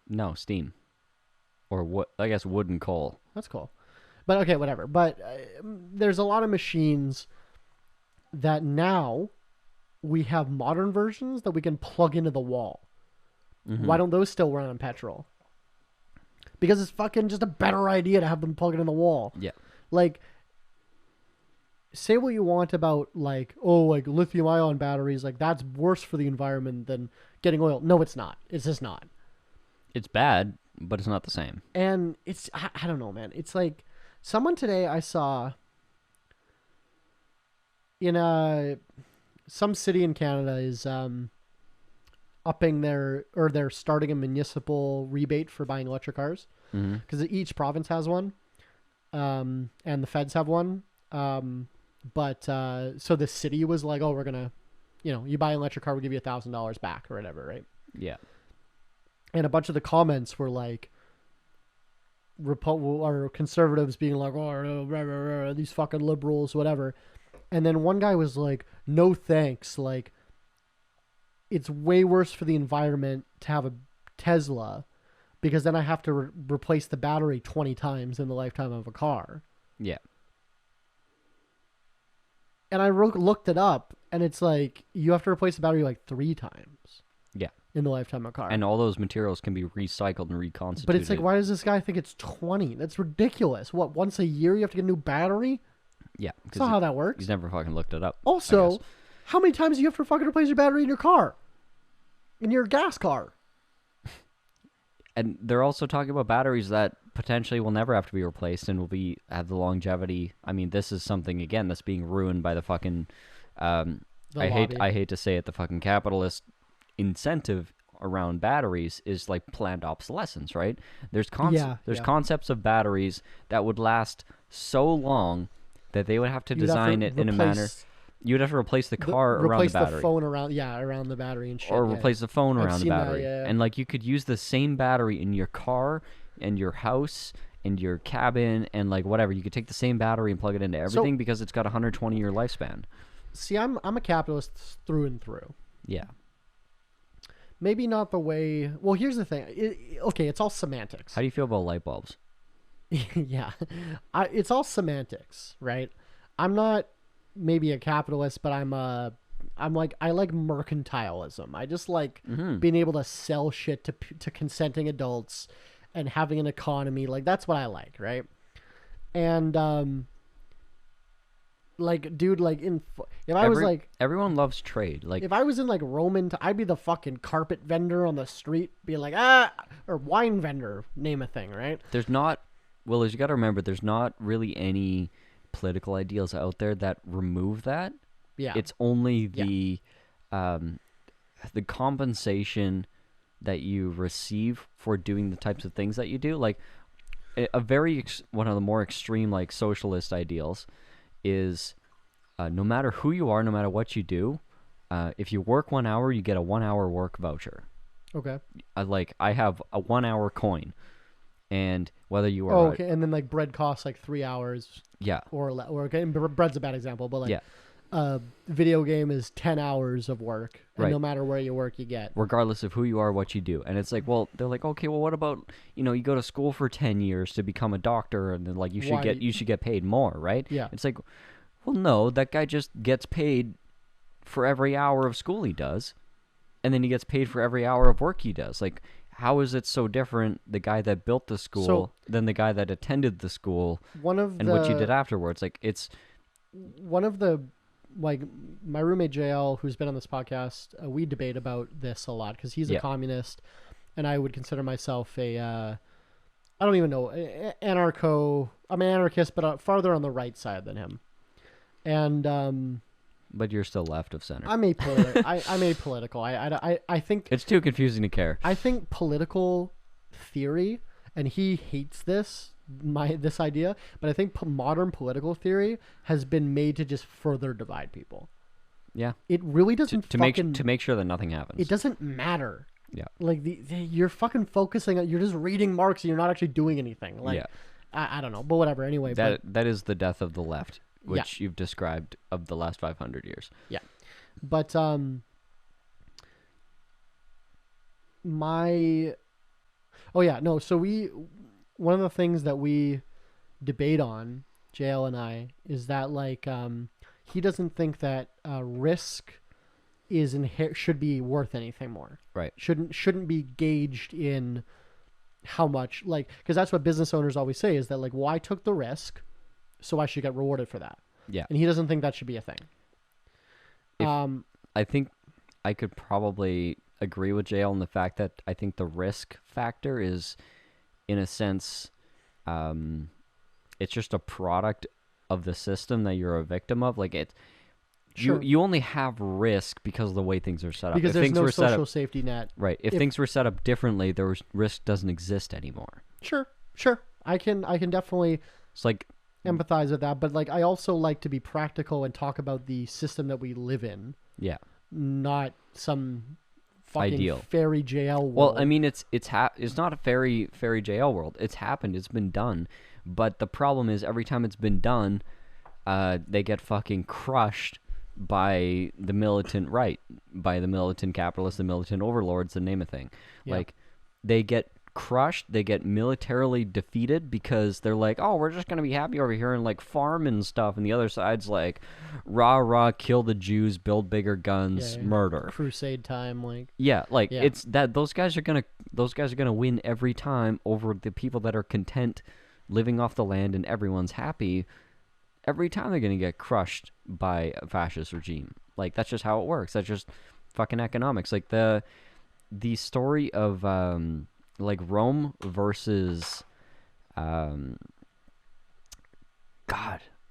No, steam. Or what? I guess wood and coal. That's cool. But okay, whatever. But there's a lot of machines that now we have modern versions that we can plug into the wall. Mm-hmm. Why don't those still run on petrol? Because it's fucking just a better idea to have them plug it in the wall. Yeah. Like, say what you want about like lithium ion batteries, like that's worse for the environment than getting oil. No, it's not. It's just not. It's bad, but it's not the same. And it's, I don't know, man. It's like someone today I saw in some city in Canada is upping they're starting a municipal rebate for buying electric cars because each province has one, and the feds have one. But so the city was like, oh, we're gonna, you buy an electric car, we'll give you $1,000 back or whatever, right? Yeah. And a bunch of the comments were like, or conservatives being like, oh, these fucking liberals, whatever. And then one guy was like, no thanks. Like, it's way worse for the environment to have a Tesla because then I have to replace the battery 20 times in the lifetime of a car. Yeah. And I looked it up, and it's like you have to replace the battery like 3 times. Yeah. In the lifetime of a car. And all those materials can be recycled and reconstituted. But it's like, why does this guy think it's 20? That's ridiculous. What, once a year you have to get a new battery? Yeah. That's not how that works. He's never fucking looked it up. Also, how many times do you have to fucking replace your battery in your car? In your gas car? And they're also talking about batteries that potentially will never have to be replaced and will have the longevity. I mean, this is something, again, that's being ruined by the fucking... I hate to say it, the fucking capitalist incentive around batteries is like planned obsolescence, right? There's concepts of batteries that would last so long that they would have to design it in a manner. You'd have to replace the car around the battery. Replace the phone around the battery and shit. Or replace the phone around the battery. That, yeah. And like you could use the same battery in your car and your house and your cabin and like whatever. You could take the same battery and plug it into everything because it's got a 120-year lifespan. See, I'm a capitalist through and through. Yeah. Maybe not the way... Well, here's the thing. It's all semantics. How do you feel about light bulbs? Yeah. It's all semantics, right? I'm not maybe a capitalist, but I like mercantilism. I just like being able to sell shit to consenting adults and having an economy. Like, that's what I like, right? And... like, dude, like, everyone loves trade. Like, if I was in like Roman, I'd be the fucking carpet vendor on the street, being like, or wine vendor, name a thing, right? There's not, well, as you got to remember, there's not really any political ideals out there that remove that. Yeah, it's only the compensation that you receive for doing the types of things that you do. Like, one of the more extreme like socialist ideals is no matter who you are, no matter what you do, if you work 1 hour, you get a 1 hour work voucher. Okay. I have a 1 hour coin, and whether you are... Oh, okay, and then like bread costs like 3 hours. Yeah. Or okay, bread's a bad example, but like... Yeah. Video game is 10 hours of work, and right. No matter where you work, you get... Regardless of who you are, what you do. And it's like, well, they're like, okay, well, what about, you go to school for 10 years to become a doctor, and then like you should get paid more, right? Yeah. It's like, well, no, that guy just gets paid for every hour of school he does, and then he gets paid for every hour of work he does. Like, how is it so different, the guy that built the school, than the guy that attended the school, what you did afterwards? Like, it's... One of the... Like, my roommate JL, who's been on this podcast, we debate about this a lot because he's a communist, and I would consider myself I don't even know, anarcho. I'm an anarchist, but farther on the right side than him. And but you're still left of center. I'm apolitical. I'm apolitical. I think it's too confusing to care. I think political theory, and he hates this idea, but I think modern political theory has been made to just further divide people. Yeah, it really doesn't to make sure that nothing happens. It doesn't matter. Yeah, like you're fucking focusing on, you're just reading Marx and you're not actually doing anything. Like, I don't know, but whatever. Anyway, that is the death of the left, which you've described of the last 500 years. Yeah, but one of the things that we debate on, JL and I, is that like he doesn't think that risk should be worth anything more. Right. Shouldn't be gauged in how much, like, because that's what business owners always say, is that like, well, I took the risk, so I should get rewarded for that. Yeah. And he doesn't think that should be a thing. I think I could probably agree with JL in the fact that I think the risk factor is, in a sense, it's just a product of the system that you're a victim of. Like, you only have risk because of the way things are set up. Because there's no social safety net. Right. If things were set up differently, risk doesn't exist anymore. Sure. I can definitely empathize with that, but like, I also like to be practical and talk about the system that we live in. Yeah. Not some fucking ideal fairy jail world. Well, I mean, it's not a fairy jail world. It's happened. It's been done. But the problem is, every time it's been done, they get fucking crushed by the militant right, by the militant capitalists, the militant overlords, the name of thing. Yeah. Like, they get crushed. They get militarily defeated because they're like, oh, we're just going to be happy over here and like farm and stuff. And the other side's like, rah, rah, kill the Jews, build bigger guns, murder. Crusade time. Like, it's that those guys are going to win every time over the people that are content living off the land and everyone's happy. Every time they're going to get crushed by a fascist regime. Like, that's just how it works. That's just fucking economics. Like, the story of, like, Rome versus, God,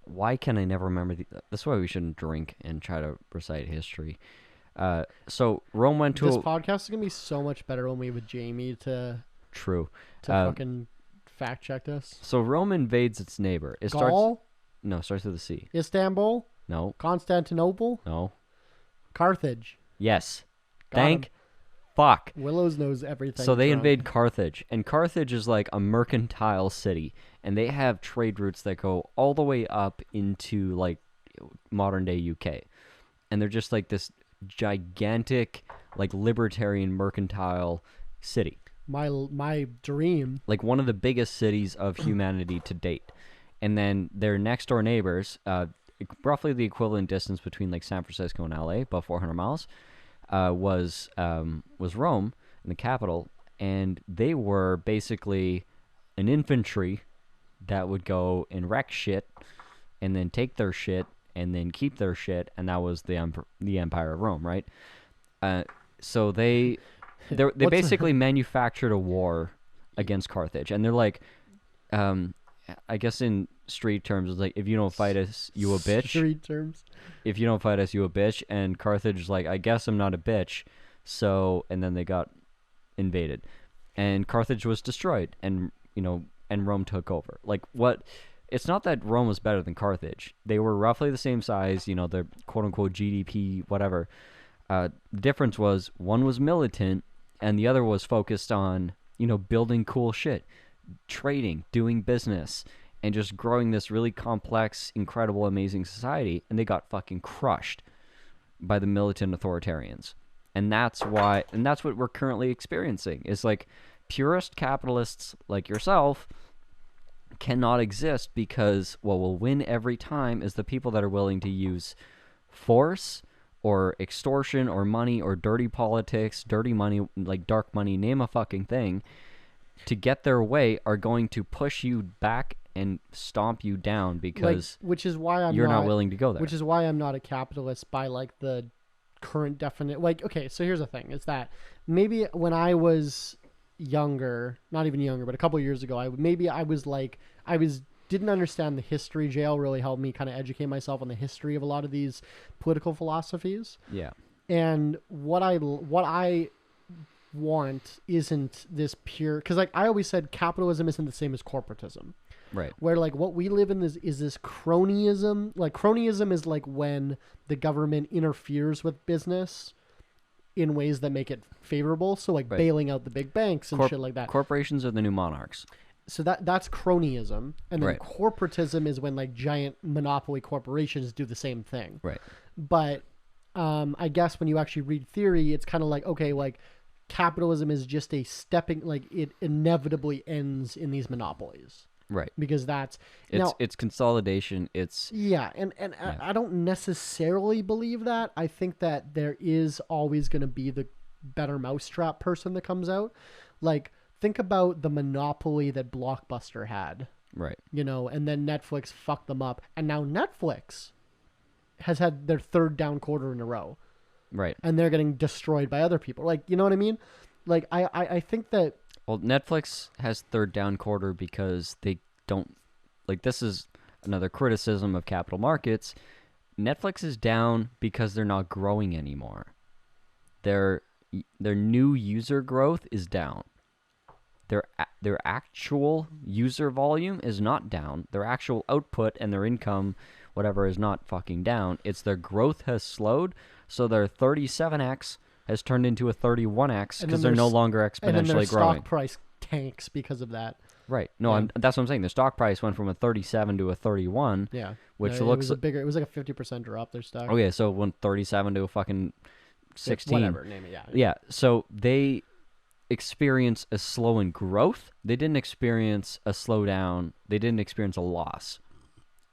why can I never remember? That's why we shouldn't drink and try to recite history. So, Rome went to... This podcast is going to be so much better when we have Jamie to... True. To fucking fact check us. So, Rome invades its neighbor. It Gaul? starts with a C. Istanbul? No. Constantinople? No. Carthage? Yes. Got Fuck. Willows knows everything. So they invade Carthage, and Carthage is like a mercantile city, and they have trade routes that go all the way up into like modern day UK. And they're just like this gigantic like libertarian mercantile city. My dream. Like one of the biggest cities of humanity to date. And then their next door neighbors, roughly the equivalent distance between like San Francisco and LA, about 400 miles, was Rome, in the capital, and they were basically an infantry that would go and wreck shit, and then take their shit, and then keep their shit, and that was the Empire of Rome, right? So they basically manufactured a war against Carthage, and they're like, I guess in street terms, it's like, if you don't fight us, you a bitch. Street terms. If you don't fight us, you a bitch. And Carthage is like, I guess I'm not a bitch. So, and then they got invaded, and Carthage was destroyed, and and Rome took over. Like, what? It's not that Rome was better than Carthage. They were roughly the same size. Their quote unquote GDP, whatever. The difference was one was militant, and the other was focused on building cool shit, trading, doing business, and just growing this really complex, incredible, amazing society. And they got fucking crushed by the militant authoritarians. And that's what we're currently experiencing. Is like purist capitalists like yourself cannot exist because what will win every time is the people that are willing to use force or extortion or money or dirty politics, dirty money, like dark money, name a fucking thing, to get their way, are going to push you back and stomp you down because which is why you're not willing to go there. Which is why I'm not a capitalist by like the current definite. Like, okay, so here's the thing: is that maybe when I was younger, not even younger, but a couple of years ago, I didn't understand the history. Jail really helped me kind of educate myself on the history of a lot of these political philosophies. Yeah. And what I want isn't this pure, because like I always said, capitalism isn't the same as corporatism. Right. Where like what we live in is this cronyism. Like cronyism is like when the government interferes with business in ways that make it favorable. So like bailing out the big banks and shit like that. Corporations are the new monarchs. So that's cronyism. And then corporatism is when like giant monopoly corporations do the same thing. Right. But I guess when you actually read theory, it's kind of like, okay, like capitalism is just a stepping, like it inevitably ends in these monopolies. Right. Because it's consolidation. It's and I don't necessarily believe that. I think that there is always going to be the better mousetrap person that comes out. Like, think about the monopoly that Blockbuster had. Right. And then Netflix fucked them up. And now Netflix has had their third down quarter in a row. Right. And they're getting destroyed by other people. Like, you know what I mean? Like, I think that... Well, Netflix has third down quarter because they don't... Like, this is another criticism of capital markets. Netflix is down because they're not growing anymore. Their new user growth is down. Their actual user volume is not down. Their actual output and their income, whatever, is not fucking down. It's their growth has slowed, so their 37x has turned into a 31x because they're no longer exponentially and then their growing. Stock price tanks because of that. Right. No, that's what I'm saying. The stock price went from a 37 to a 31. Yeah. Which looks bigger. It was like a 50% drop. Their stock. Oh yeah. So it went 37 to a fucking 16. Whatever. Name it. Yeah. Yeah. So experience a slow in growth. They didn't experience a slowdown. They didn't experience a loss.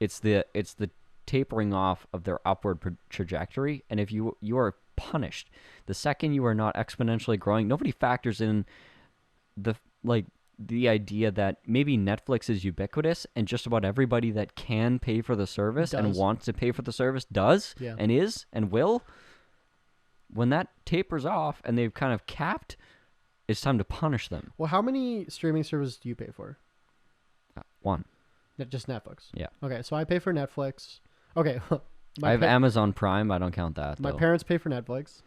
It's the tapering off of their upward trajectory. And if you are punished the second you are not exponentially growing, nobody factors in the idea that maybe Netflix is ubiquitous and just about everybody that can pay for the service and wants to pay for the service does and is and will. When that tapers off and they've kind of capped, it's time to punish them. Well, how many streaming services do you pay for? One. Just Netflix? Yeah. Okay, so I pay for Netflix. Okay. I have Amazon Prime. I don't count that, My parents pay for Netflix,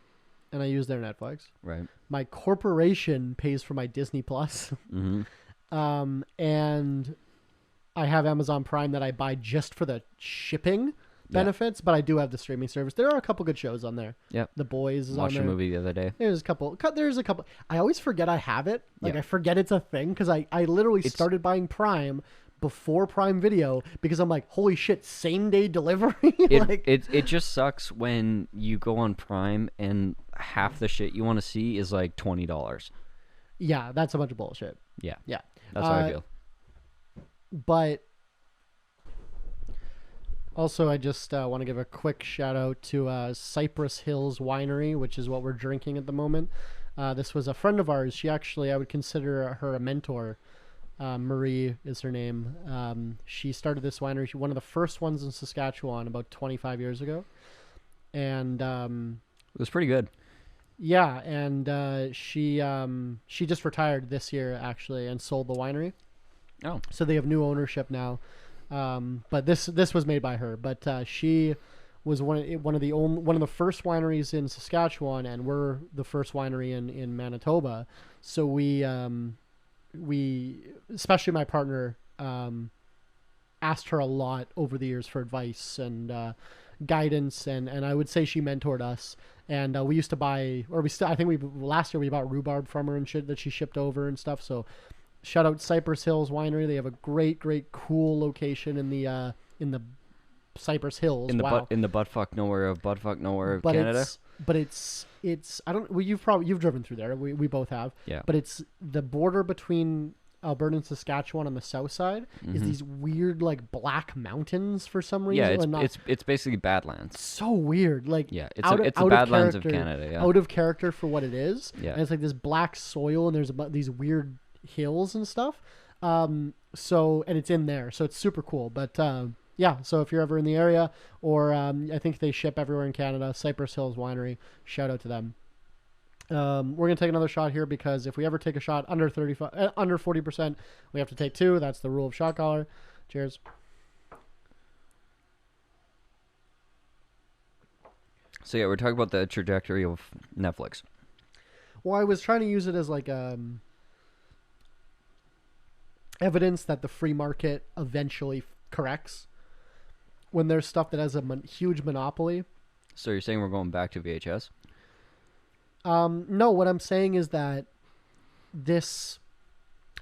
and I use their Netflix. Right. My corporation pays for my Disney Plus. Mm-hmm. And I have Amazon Prime that I buy just for the shipping benefits, but I do have the streaming service. There are a couple good shows on there. Yep. The Boys is Watched on there. a movie the other day. There's a couple. I always forget I have it. I forget it's a thing because I literally started buying Prime before Prime Video because I'm like, holy shit, same day delivery. It just sucks when you go on Prime and half the shit you want to see is like $20. Yeah, that's a bunch of bullshit. Yeah. Yeah. That's how I feel. But also, I just want to give a quick shout out to Cypress Hills Winery, which is what we're drinking at the moment. This was a friend of ours. She actually, I would consider her a mentor. Marie is her name. She started this winery. She's one of the first ones in Saskatchewan about 25 years ago. And it was pretty good. Yeah, and she just retired this year actually and sold the winery. Oh. So they have new ownership now. But this was made by her. But she was one of the first wineries in Saskatchewan, and we're the first winery in Manitoba. So we especially my partner asked her a lot over the years for advice and guidance, and I would say she mentored us. And we used to buy, or we still, I think last year we bought rhubarb from her and shit that she shipped over and stuff. So shout out Cypress Hills Winery. They have a great cool location in the Cypress Hills. In the buttfuck nowhere of Canada. It's I don't. Well, you've driven through there. We both have. Yeah. But it's the border between Alberta and Saskatchewan on the south side is these weird like black mountains for some reason. Yeah, it's basically Badlands. So weird. Like it's the Badlands of Canada. Yeah. Out of character for what it is. Yeah. And it's like this black soil and there's these weird hills and stuff. So and it's in there, so it's super cool. But yeah, so if you're ever in the area, or I think they ship everywhere in Canada, Cypress Hills Winery, shout out to them. We're going to take another shot here because if we ever take a shot under 40%, we have to take two. That's the rule of shot caller. Cheers. So yeah, we're talking about the trajectory of Netflix. Well, I was trying to use it as like evidence that the free market eventually corrects when there's stuff that has a huge monopoly. So you're saying we're going back to VHS? No, what I'm saying is that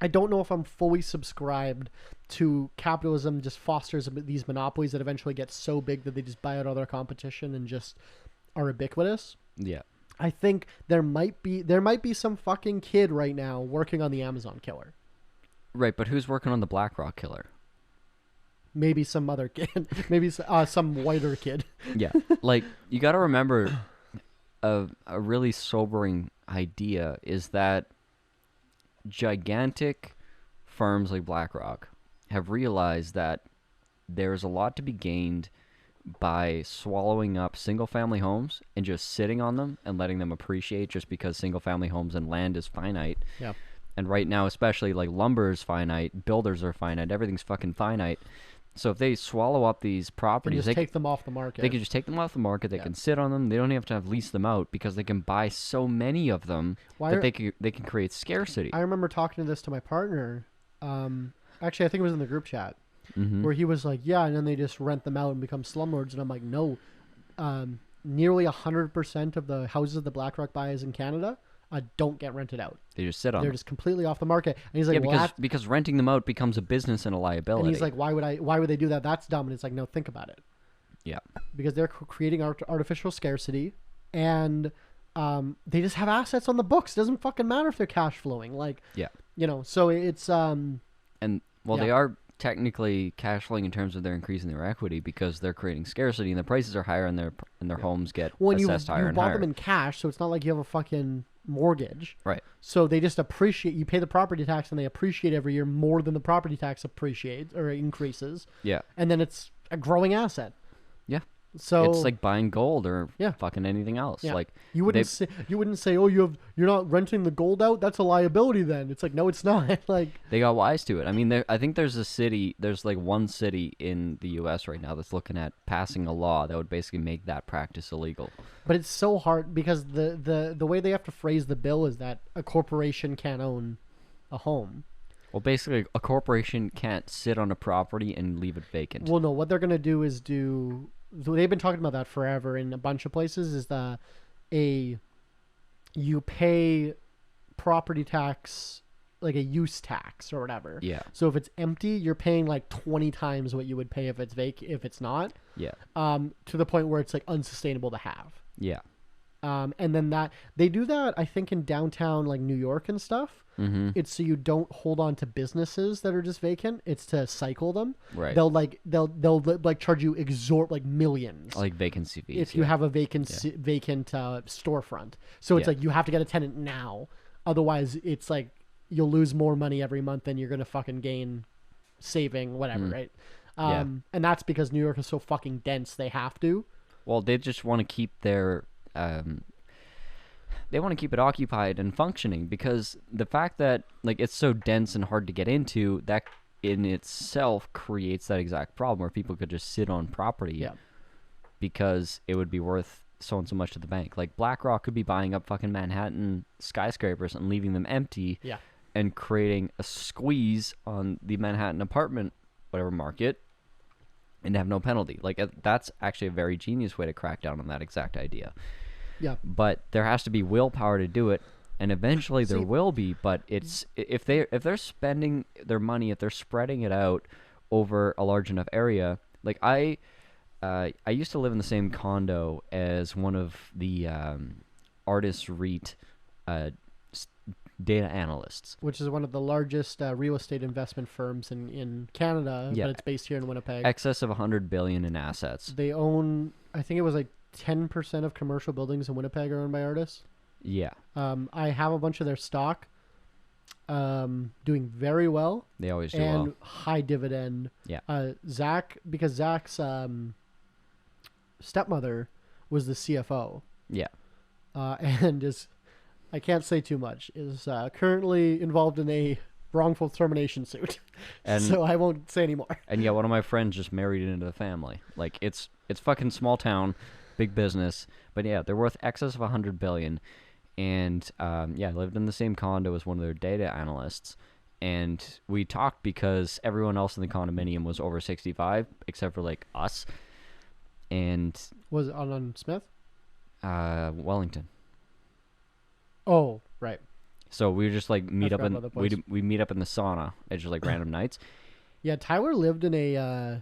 I don't know if I'm fully subscribed to capitalism just fosters these monopolies that eventually get so big that they just buy out all their competition and just are ubiquitous. Yeah. I think there might be some fucking kid right now working on the Amazon killer. Right, but who's working on the BlackRock killer? Maybe some other kid. Maybe some whiter kid. Yeah. Like, you got to remember a really sobering idea is that gigantic firms like BlackRock have realized that there's a lot to be gained by swallowing up single-family homes and just sitting on them and letting them appreciate just because single-family homes and land is finite. Yeah. And right now, especially, like, lumber is finite, builders are finite, everything's fucking finite. So if they swallow up these properties, they take them off the market. They can just take them off the market. They can sit on them. They don't even have to lease them out because they can buy so many of them that they can create scarcity. I remember talking to this to my partner. Actually, I think it was in the group chat where he was like, "Yeah," and then they just rent them out and become slumlords. And I'm like, "No, nearly 100% of the houses that BlackRock buys in Canada don't get rented out. They just sit on They're them. just completely off the market." And he's like, because renting them out becomes a business and a liability. And he's like, why would they do that? That's dumb. And it's like, no, think about it. Yeah. Because they're creating artificial scarcity, and they just have assets on the books. It doesn't fucking matter if they're cash flowing. Like, so it's and they are technically cash flowing in terms of they're increasing their equity because they're creating scarcity and the prices are higher and their homes get assessed higher and higher. You bought them in cash, so it's not like you have a fucking mortgage. Right. So they just appreciate. You pay the property tax and they appreciate every year more than the property tax appreciates or increases. Yeah. And then it's a growing asset. Yeah. So it's like buying gold or fucking anything else. Yeah. Like you wouldn't say, oh, you're not renting the gold out. That's a liability. Then it's like, no, it's not. Like they got wise to it. I mean, I think there's like one city in the U.S. right now that's looking at passing a law that would basically make that practice illegal. But it's so hard because the way they have to phrase the bill is that a corporation can't own a home. Well, basically, a corporation can't sit on a property and leave it vacant. Well, no, what they're gonna do is they've been talking about that forever in a bunch of places is that you pay property tax, like a use tax or whatever. Yeah. So if it's empty, you're paying like 20 times what you would pay if it's if it's not. Yeah. To the point where it's like unsustainable to have. Yeah. And then that they do that, I think, in downtown like New York and stuff. Mm-hmm. It's so you don't hold on to businesses that are just vacant. It's to cycle them. Right. They'll charge you millions. Like vacancy fees. If you have a vacant storefront. So it's like you have to get a tenant now. Otherwise, it's like you'll lose more money every month than you're gonna fucking gain saving whatever, right? And that's because New York is so fucking dense. They have to. Well, they just want to keep their they want to keep it occupied and functioning because the fact that like it's so dense and hard to get into, that in itself creates that exact problem where people could just sit on property because it would be worth so and so much to the bank. Like BlackRock could be buying up fucking Manhattan skyscrapers and leaving them empty and creating a squeeze on the Manhattan apartment whatever market and have no penalty. Like that's actually a very genius way to crack down on that exact idea. Yeah. But there has to be willpower to do it, and eventually there will be, but it's if they're spending their money, if they're spreading it out over a large enough area. Like I used to live in the same condo as one of the Artis REIT data analysts, which is one of the largest real estate investment firms in Canada, but it's based here in Winnipeg. Excess of $100 billion in assets. They own, I think it was like 10% of commercial buildings in Winnipeg are owned by Artis. Yeah. I have a bunch of their stock doing very well. They always do and well. High dividend. Yeah. Because Zach's stepmother was the CFO. Yeah. And I can't say too much, is currently involved in a wrongful termination suit. And so I won't say anymore. And yeah, one of my friends just married into the family. Like it's fucking small town, big business, but yeah, they're worth excess of $100 billion. And I lived in the same condo as one of their data analysts, and we talked because everyone else in the condominium was over 65 except for like us. And was it on Smith? Wellington. Oh, right. So we would just like meet up in we meet up in the sauna at just like random nights. Yeah, Tyler lived in a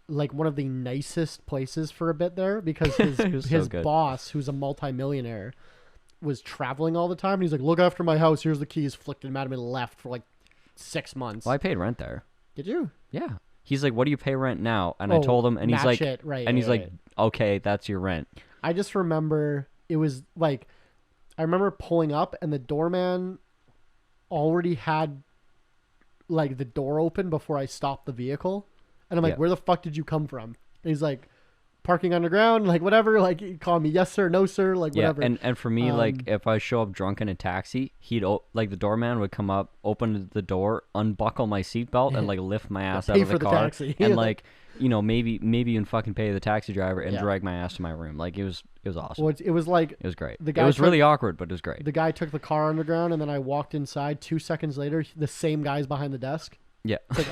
like one of the nicest places for a bit there because his boss, who's a multimillionaire, was traveling all the time. And he's like, "Look after my house. Here's the keys." Flicked him at him and left for like 6 months. Well, I paid rent there. Did you? Yeah. He's like, "What do you pay rent now?" And I told him, and he's like, right, and he's like, "Okay, that's your rent." I just remember it was like, I remember pulling up and the doorman already had like the door open before I stopped the vehicle. And I'm like, "Where the fuck did you come from?" And he's like, "Parking underground," like whatever. Like, he called me, "Yes, sir," "No, sir," like whatever. And for me, like if I show up drunk in a taxi, he'd like the doorman would come up, open the door, unbuckle my seatbelt, and like lift my ass out of the car, taxi. And like, you know, maybe even fucking pay the taxi driver and drag my ass to my room. Like it was awesome. Well, it was like it was great. It was really awkward, but it was great. The guy took the car underground, and then I walked inside. 2 seconds later, the same guy's behind the desk. Yeah. It's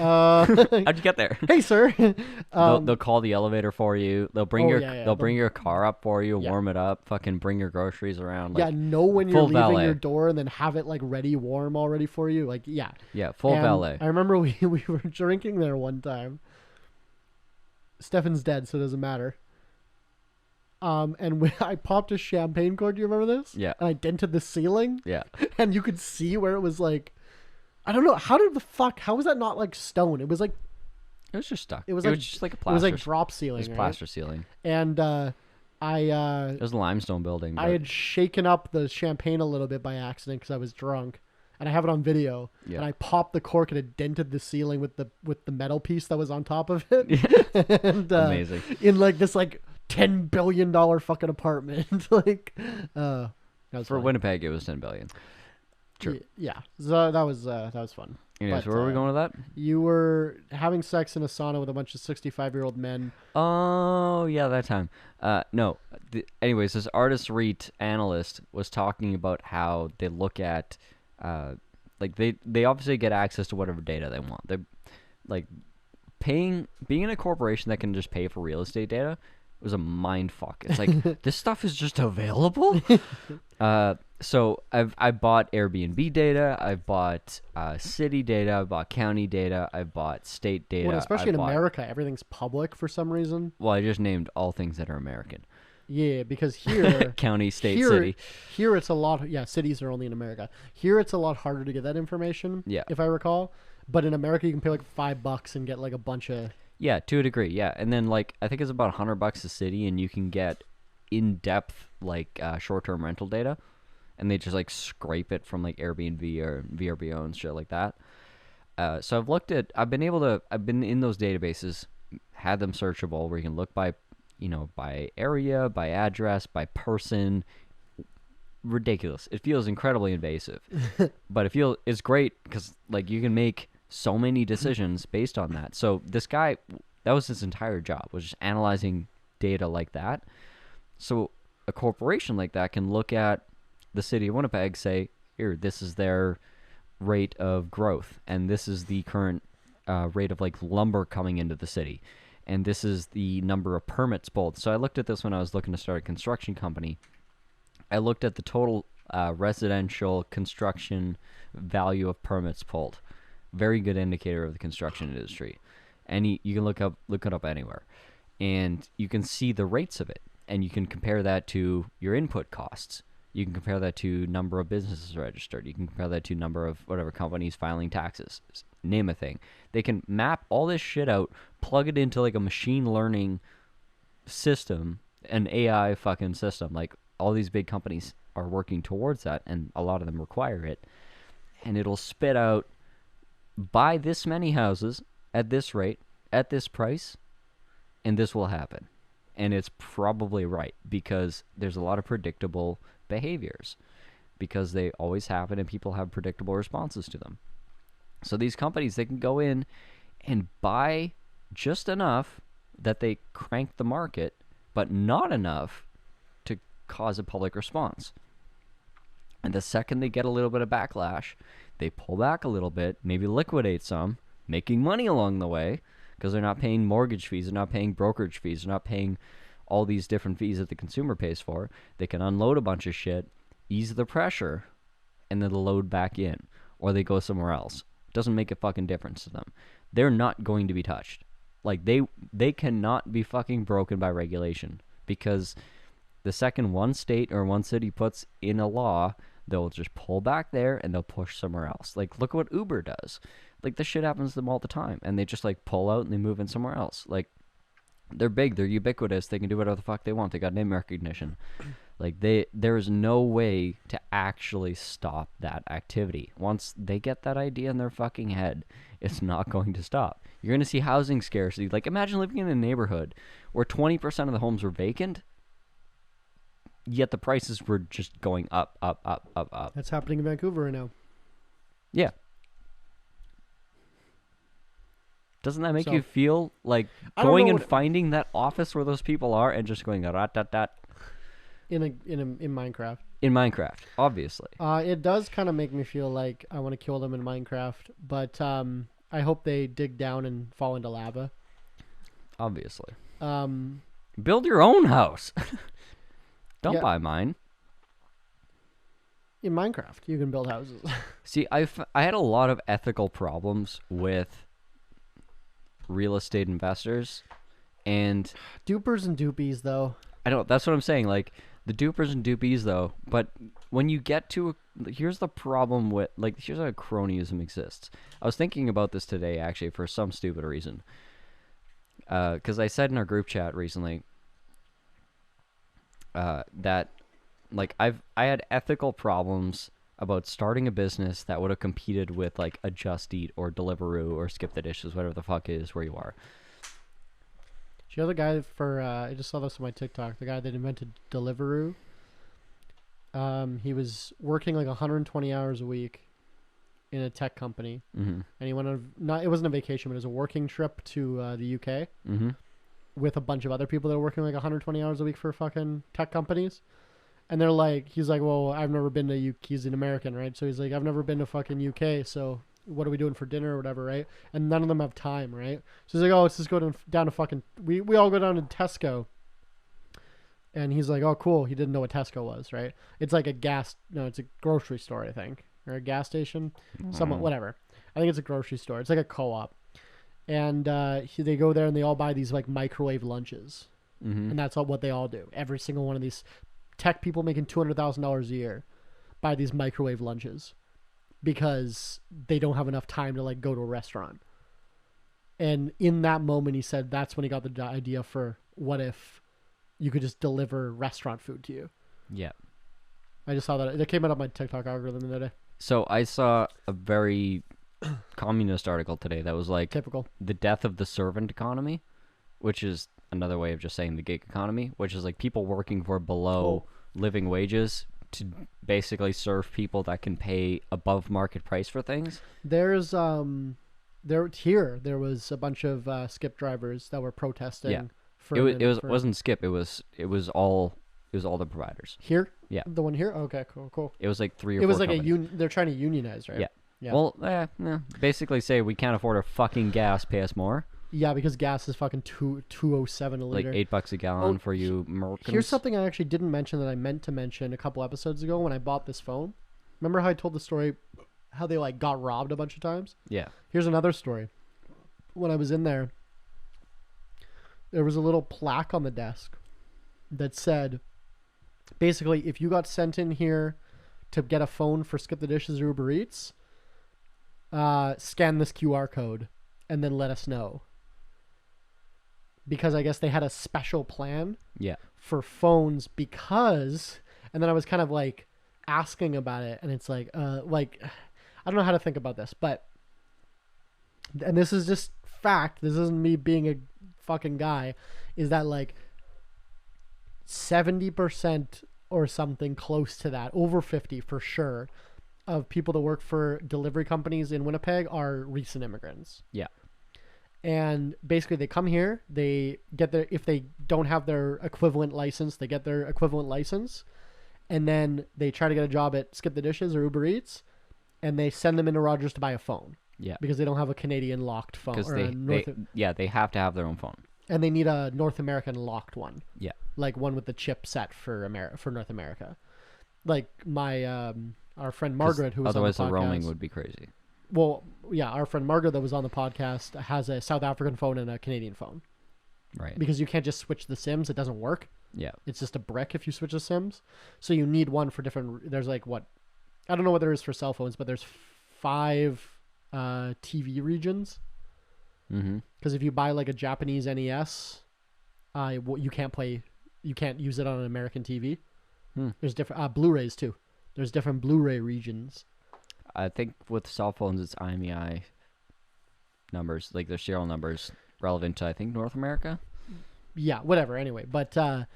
like, how'd you get there? Hey, sir. They'll call the elevator for you. They'll bring bring your car up for you, warm it up, fucking bring your groceries around. Like, know when you're leaving your door, and then have it like ready, warm already for you. Like, full valet. I remember we were drinking there one time. Stefan's dead, so it doesn't matter. And when I popped a champagne cork, do you remember this? Yeah. And I dented the ceiling. Yeah. And you could see where it was like, I don't know, how was that not like stone? It was like, It was just stuck. It was just like a plaster. it was like drop ceiling, It was right? plaster ceiling. And It was a limestone building. I had shaken up the champagne a little bit by accident because I was drunk, and I have it on video. Yeah. And I popped the cork and it dented the ceiling with the metal piece that was on top of it. And, amazing. In like this like $10 billion fucking apartment. Like, that was For funny. Winnipeg, it was 10 billion. True. Yeah. So that was fun. Anyways, But, where were we going with that? You were having sex in a sauna with a bunch of 65-year-old men. Oh, yeah, that time. No. Anyways, this artist REIT analyst was talking about how they look at, like, they obviously get access to whatever data they want. They're, like, being in a corporation that can just pay for real estate data was a mind fuck. It's like, this stuff is just available? So I bought Airbnb data, I've bought city data, I've bought county data, I've bought state data. Well, especially in America, everything's public for some reason. Well, I just named all things that are American. Yeah, because here... County, state, city. Here it's a lot... Yeah, cities are only in America. Here it's a lot harder to get that information, if I recall. But in America, you can pay like $5 and get like a bunch of... Yeah, to a degree, yeah. And then, like, I think it's about $100 a city, and you can get in-depth, like, short-term rental data. And they just, like, scrape it from, like, Airbnb or VRBO and shit like that. So I've been in those databases, had them searchable, where you can look by, by area, by address, by person. Ridiculous. It feels incredibly invasive. But it's great because, like, you can make so many decisions based on that. So this guy, that was his entire job, was just analyzing data like that. So a corporation like that can look at the city of Winnipeg, say, here, this is their rate of growth, and this is the current rate of, like, lumber coming into the city, and this is the number of permits pulled. So I looked at this when I was looking to start a construction company. I looked at the total residential construction value of permits pulled. Very good indicator of the construction industry. And you can look it up anywhere. And you can see the rates of it. And you can compare that to your input costs. You can compare that to number of businesses registered. You can compare that to number of whatever companies filing taxes. Name a thing. They can map all this shit out, plug it into like a machine learning system, an AI fucking system. Like, all these big companies are working towards that, and a lot of them require it. And it'll spit out, buy this many houses at this rate, at this price, and this will happen. And it's probably right, because there's a lot of predictable behaviors, because they always happen and people have predictable responses to them. So these companies, they can go in and buy just enough that they crank the market, but not enough to cause a public response. And the second they get a little bit of backlash, they pull back a little bit, maybe liquidate some, making money along the way, because they're not paying mortgage fees, they're not paying brokerage fees, they're not paying all these different fees that the consumer pays for. They can unload a bunch of shit, ease the pressure, and then load back in. Or they go somewhere else. It doesn't make a fucking difference to them. They're not going to be touched. Like, they cannot be fucking broken by regulation, because the second one state or one city puts in a law, they'll just pull back there and they'll push somewhere else. Like, look what Uber does. Like, this shit happens to them all the time, and they just, like, pull out and they move in somewhere else. Like, they're big, they're ubiquitous, they can do whatever the fuck they want, they got name recognition. Like, there is no way to actually stop that activity. Once they get that idea in their fucking head, it's not going to stop. You're going to see housing scarcity. Like, imagine living in a neighborhood where 20% of the homes were vacant, yet the prices were just going up, up, up, up, up. That's happening in Vancouver right now. Yeah. Doesn't that make you feel like going and finding that office where those people are and just going rat-tat-tat? In Minecraft. In Minecraft, obviously. It does kind of make me feel like I want to kill them in Minecraft, but I hope they dig down and fall into lava. Obviously. Build your own house. Don't buy mine. In Minecraft, you can build houses. See, I had a lot of ethical problems with real estate investors, and dupers and dupies, though. I know, that's what I'm saying. Like, the dupers and dupies, though, but when you get to here's the problem with, like, here's how cronyism exists. I was thinking about this today, actually, for some stupid reason. Because I said in our group chat recently that, like, I had ethical problems about starting a business that would have competed with, like, a Just Eat or Deliveroo or Skip the Dishes, whatever the fuck is where you are. Do you know the guy for, I just saw this on my TikTok, the guy that invented Deliveroo? He was working like 120 hours a week in a tech company. Mm-hmm. And he went on, it wasn't a vacation, but it was a working trip to the UK mm-hmm. with a bunch of other people that were working like 120 hours a week for fucking tech companies. And they're like, he's like, well, I've never been to UK. He's an American, right? So he's like, I've never been to fucking UK. So what are we doing for dinner or whatever, right? And none of them have time, right? So he's like, oh, let's just go down to fucking, we all go down to Tesco. And he's like, oh, cool. He didn't know what Tesco was, right? It's like it's a grocery store, I think. Or a gas station. Somewhat, whatever. I think it's a grocery store. It's like a co-op. And they go there and they all buy these like microwave lunches. Mm-hmm. And that's what they all do. Every single one of these tech people making $200,000 a year buy these microwave lunches because they don't have enough time to like go to a restaurant. And in that moment, he said that's when he got the idea for what if you could just deliver restaurant food to you. Yeah. I just saw that. It came out of my TikTok algorithm the other day. So I saw a very communist article today that was like Typical. The death of the servant economy, which is another way of just saying the gig economy, which is like people working for below living wages to basically serve people that can pay above market price for things. There's there was a bunch of Skip drivers that were protesting. Yeah. It wasn't Skip. It was all the providers. Here? Yeah. The one here? Okay, cool. It was like 3 or 4 It was like companies. they're trying to unionize, right? Yeah. Yeah. Well, basically say we can't afford our fucking gas, pay us more. Yeah, because gas is fucking $2.07 a liter. Like $8 a gallon for you Americans. Here's something I actually didn't mention that I meant to mention a couple episodes ago when I bought this phone. Remember how I told the story how they like got robbed a bunch of times? Yeah. Here's another story. When I was in there was a little plaque on the desk that said, basically, if you got sent in here to get a phone for Skip the Dishes or Uber Eats, scan this QR code and then let us know. Because I guess they had a special plan for phones because, and then I was kind of like asking about it, and it's like I don't know how to think about this, but, and this is just fact, this isn't me being a fucking guy, is that like 70% or something close to that, over 50 for sure, of people that work for delivery companies in Winnipeg are recent immigrants. Yeah. And basically they come here, they get their, if they don't have their equivalent license, they get their equivalent license, and then they try to get a job at Skip the Dishes or Uber Eats, and they send them into Rogers to buy a phone. Yeah. Because they don't have a Canadian locked phone. Because they have to have their own phone. And they need a North American locked one. Yeah. Like one with the chip set for North America. Like my our friend Margaret, who was otherwise on the podcast, the roaming would be crazy. Well, yeah, our friend Margaret that was on the podcast has a South African phone and a Canadian phone. Right. Because you can't just switch the SIMs. It doesn't work. Yeah. It's just a brick if you switch the SIMs. So you need one for different, there's like what, I don't know what there is for cell phones, but there's 5 TV regions. Mm-hmm. Because if you buy like a Japanese NES, you can't use it on an American TV. There's different, Blu-rays too. There's different Blu-ray regions. I think with cell phones, it's IMEI numbers, like their serial numbers relevant to, I think, North America. Yeah, whatever. Anyway, but the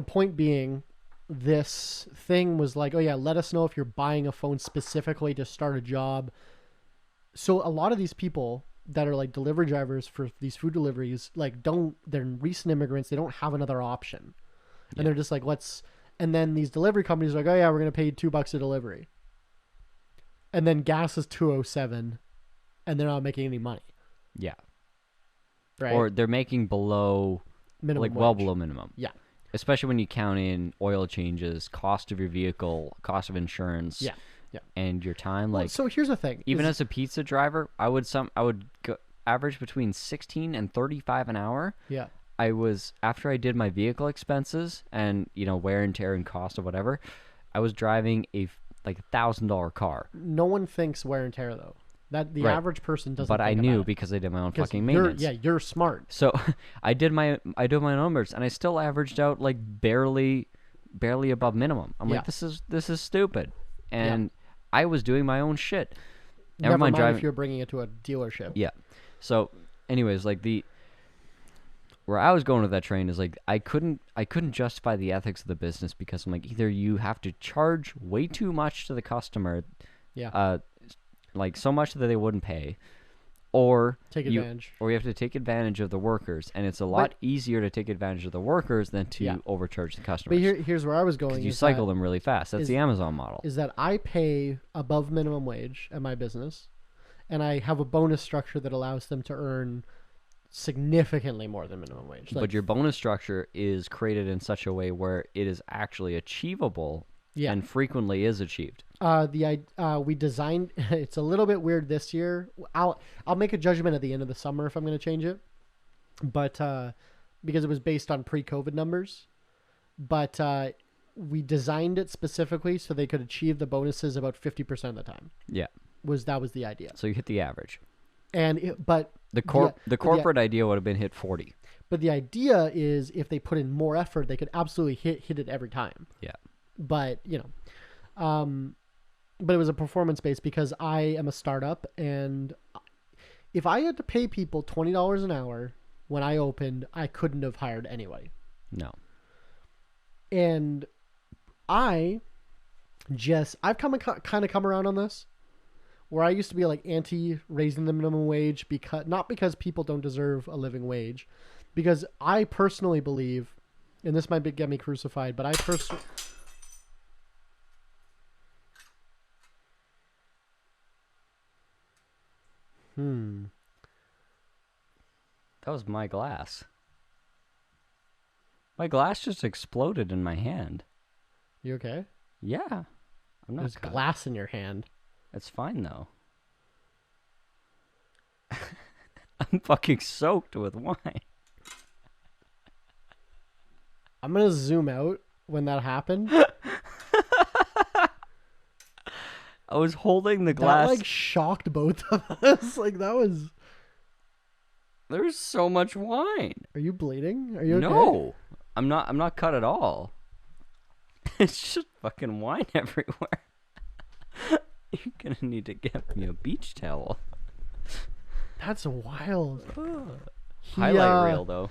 point being, this thing was like, oh yeah, let us know if you're buying a phone specifically to start a job. So a lot of these people that are like delivery drivers for these food deliveries, like they're recent immigrants. They don't have another option. And they're just like, and then these delivery companies are like, oh yeah, we're going to pay you $2 a delivery. And then gas is $2.07 and they're not making any money. Yeah. Right. Or they're making below, minimum like wage. Well below minimum. Yeah. Especially when you count in oil changes, cost of your vehicle, cost of insurance. Yeah. Yeah. And your time. Like, so here's the thing. Even as a pizza driver, I would average between 16 and 35 an hour. Yeah. after I did my vehicle expenses and, wear and tear and cost or whatever, I was driving like $1,000 car. No one thinks wear and tear though. That the average person doesn't. But I think knew about it. because I did my own fucking maintenance. You're smart. So I did my numbers and I still averaged out like barely above minimum. I'm like, this is stupid. And I was doing my own shit. Never mind driving if you're bringing it to a dealership. Yeah. So anyways, like where I was going with that train is like I couldn't justify the ethics of the business because I'm like, either you have to charge way too much to the customer, like so much that they wouldn't pay, or you have to take advantage of the workers, and it's a lot easier to take advantage of the workers than to overcharge the customers. But here's where I was going. You cycle them really fast. That's the Amazon model. Is that I pay above minimum wage at my business, and I have a bonus structure that allows them to earn significantly more than minimum wage. But your bonus structure is created in such a way where it is actually achievable and frequently is achieved. We designed it's a little bit weird this year. I'll make a judgment at the end of the summer if I'm going to change it. But because it was based on pre-COVID numbers. But we designed it specifically so they could achieve the bonuses about 50% of the time. Yeah. That was the idea. So you hit the average. And the corporate idea would have been hit 40. But the idea is if they put in more effort, they could absolutely hit it every time. Yeah. But, but it was a performance based because I am a startup, and if I had to pay people $20 an hour when I opened, I couldn't have hired anybody. No. And I've kind of come around on this, where I used to be like anti raising the minimum wage not because people don't deserve a living wage, because I personally believe, and this might get me crucified, but I personally. That was my glass. My glass just exploded in my hand. You okay? Yeah. I'm not. There's glass in your hand. That's fine though. I'm fucking soaked with wine. I'm gonna zoom out when that happened. I was holding the glass. That like shocked both of us. Like that was. There's so much wine. Are you bleeding? Are you okay? No, I'm not. I'm not cut at all. It's just fucking wine everywhere. You're gonna need to get me a beach towel. That's wild. Highlight reel though.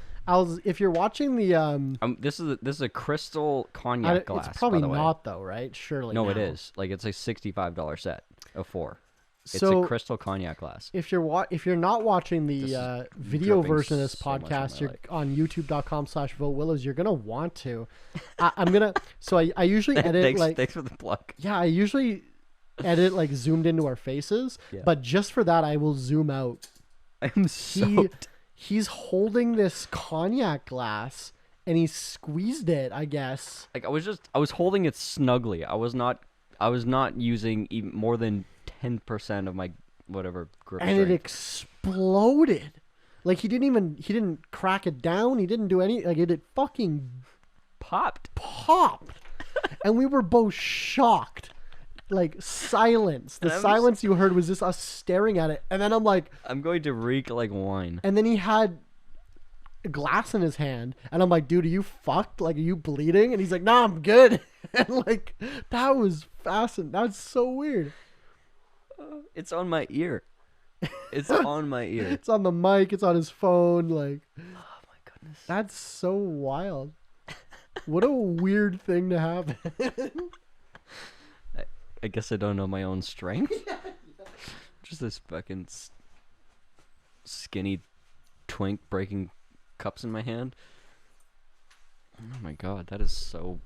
If you're watching the this is a crystal cognac glass. It's probably by the way. not though, right? Surely. No, now. it is. Like it's a $65 set of 4. It's so, a crystal cognac glass. If you're not watching the video version of this podcast, you're on youtube.com/votewillows. You're gonna want to. I'm gonna. So I usually edit thanks for the plug. Yeah, I usually edit like zoomed into our faces, but just for that, I will zoom out. I'm soaked. He's holding this cognac glass and he squeezed it, I guess. Like I was holding it snugly. I was not using even more than 10% of my whatever grip and strength. It exploded. Like he didn't crack it down. He didn't do any, like it fucking popped. And we were both shocked. Like silence. The silence you heard was just us staring at it. And then I'm like, I'm going to reek like wine. And then he had a glass in his hand. And I'm like, dude, are you fucked? Like, are you bleeding? And he's like, nah, I'm good. And like, that was fascinating. That's so weird. It's on my ear. It's on my ear. It's on the mic. It's on his phone. Like, oh my goodness. That's so wild. What a weird thing to happen. I guess I don't know my own strength. Just this fucking skinny twink breaking cups in my hand. Oh my god, that is so...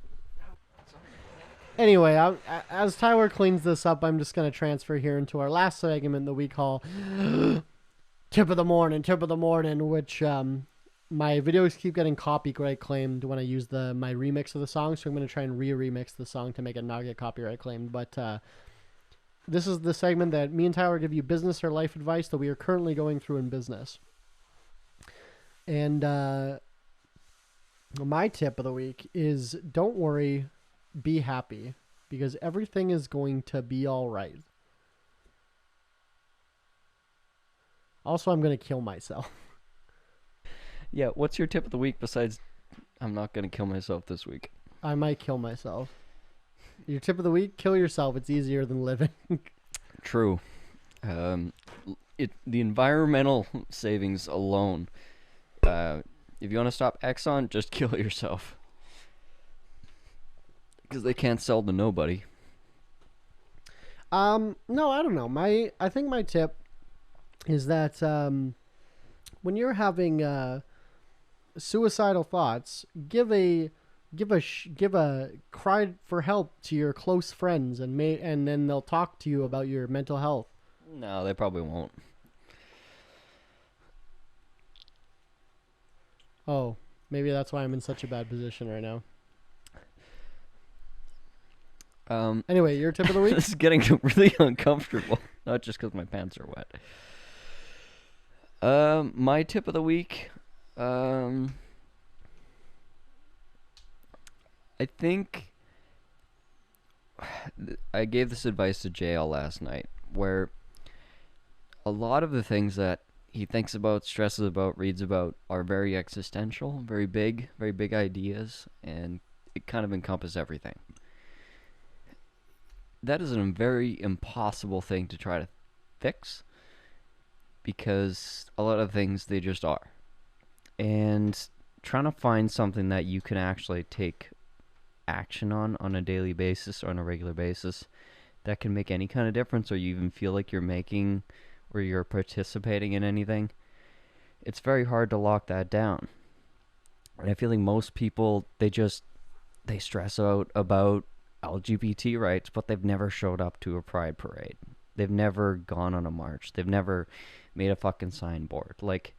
Anyway, as Tyler cleans this up, I'm just going to transfer here into our last segment that we call Tip of the Morning, which my videos keep getting copyright claimed when I use my remix of the song, so I'm going to try and remix the song to make it not get copyright claimed. But this is the segment that me and Tyler give you business or life advice that we are currently going through in business. And My tip of the week is don't worry, be happy, because everything is going to be all right. Also, I'm going to kill myself. Yeah, what's your tip of the week besides I'm not going to kill myself this week? I might kill myself. Your tip of the week, kill yourself. It's easier than living. True. The environmental savings alone. If you want to stop Exxon, just kill yourself. Because they can't sell to nobody. No, I don't know. I think my tip is that when you're having suicidal thoughts, give a cry for help to your close friends, and then they'll talk to you about your mental health. No, they probably won't. Oh, maybe that's why I'm in such a bad position right now. Anyway, your tip of the week? This is getting really uncomfortable. Not just because my pants are wet. My tip of the week, I think I gave this advice to JL last night, where a lot of the things that he thinks about, stresses about, reads about are very existential, very big ideas, and it kind of encompasses everything. That is a very impossible thing to try to fix, because a lot of things, they just are. And trying to find something that you can actually take action on a daily basis or on a regular basis that can make any kind of difference, or you even feel like you're making or you're participating in anything, it's very hard to lock that down. And I feel like most people, they stress out about LGBT rights, but they've never showed up to a pride parade. They've never gone on a march. They've never made a fucking signboard. Like,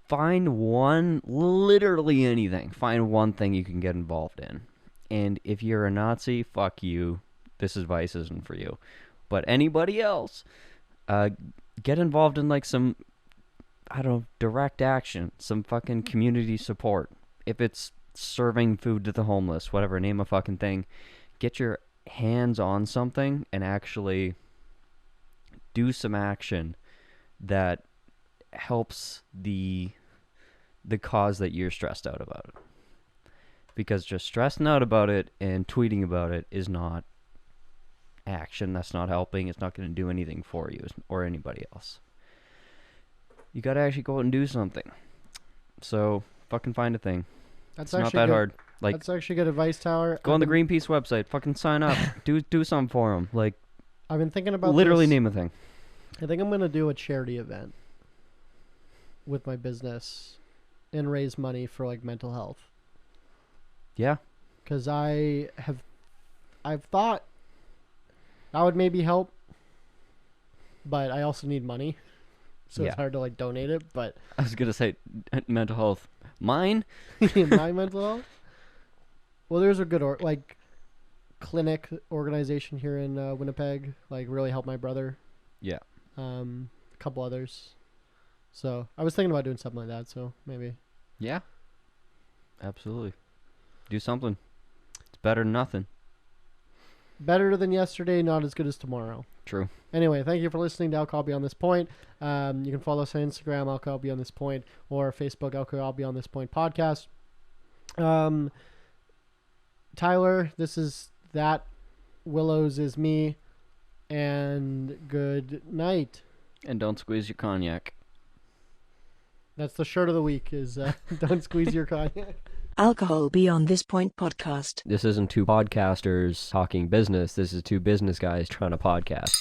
find one, literally anything. Find one thing you can get involved in. And if you're a Nazi, fuck you. This advice isn't for you. But anybody else, get involved in like some, I don't know, direct action, some fucking community support. If it's serving food to the homeless, whatever, name a fucking thing. Get your hands on something and actually do some action that helps the cause that you're stressed out about it. Because just stressing out about it and tweeting about it is not action. That's not helping. It's not going to do anything for you or anybody else. You got to actually go out and do something. So fucking find a thing. That's it's not that good. hard. Like, that's actually good advice, Tower. Go on the Greenpeace website. Fucking sign up. do something for them. Like, I've been thinking about literally this. Name a thing. I think I'm going to do a charity event with my business and raise money for like mental health. Yeah. Because I've thought that would maybe help, but I also need money, so it's hard to like donate it. But I was gonna say mental health. Mine? My mental health. Well, there's a good clinic organization here in Winnipeg. Like, really helped my brother. Yeah. A couple others. So I was thinking about doing something like that. So maybe. Yeah. Absolutely. Do something. It's better than nothing. Better than yesterday, not as good as tomorrow. True. Anyway, thank you for listening to Alcohol Beyond This Point. You can follow us on Instagram, Alcohol Beyond This Point, or Facebook, Alcohol Beyond This Point Podcast. Tyler, this is that. Willows is me. And good night. And don't squeeze your cognac. That's the shirt of the week, is don't squeeze your cognac. Alcohol Beyond This Point Podcast. This isn't two podcasters talking business. This is two business guys trying to podcast.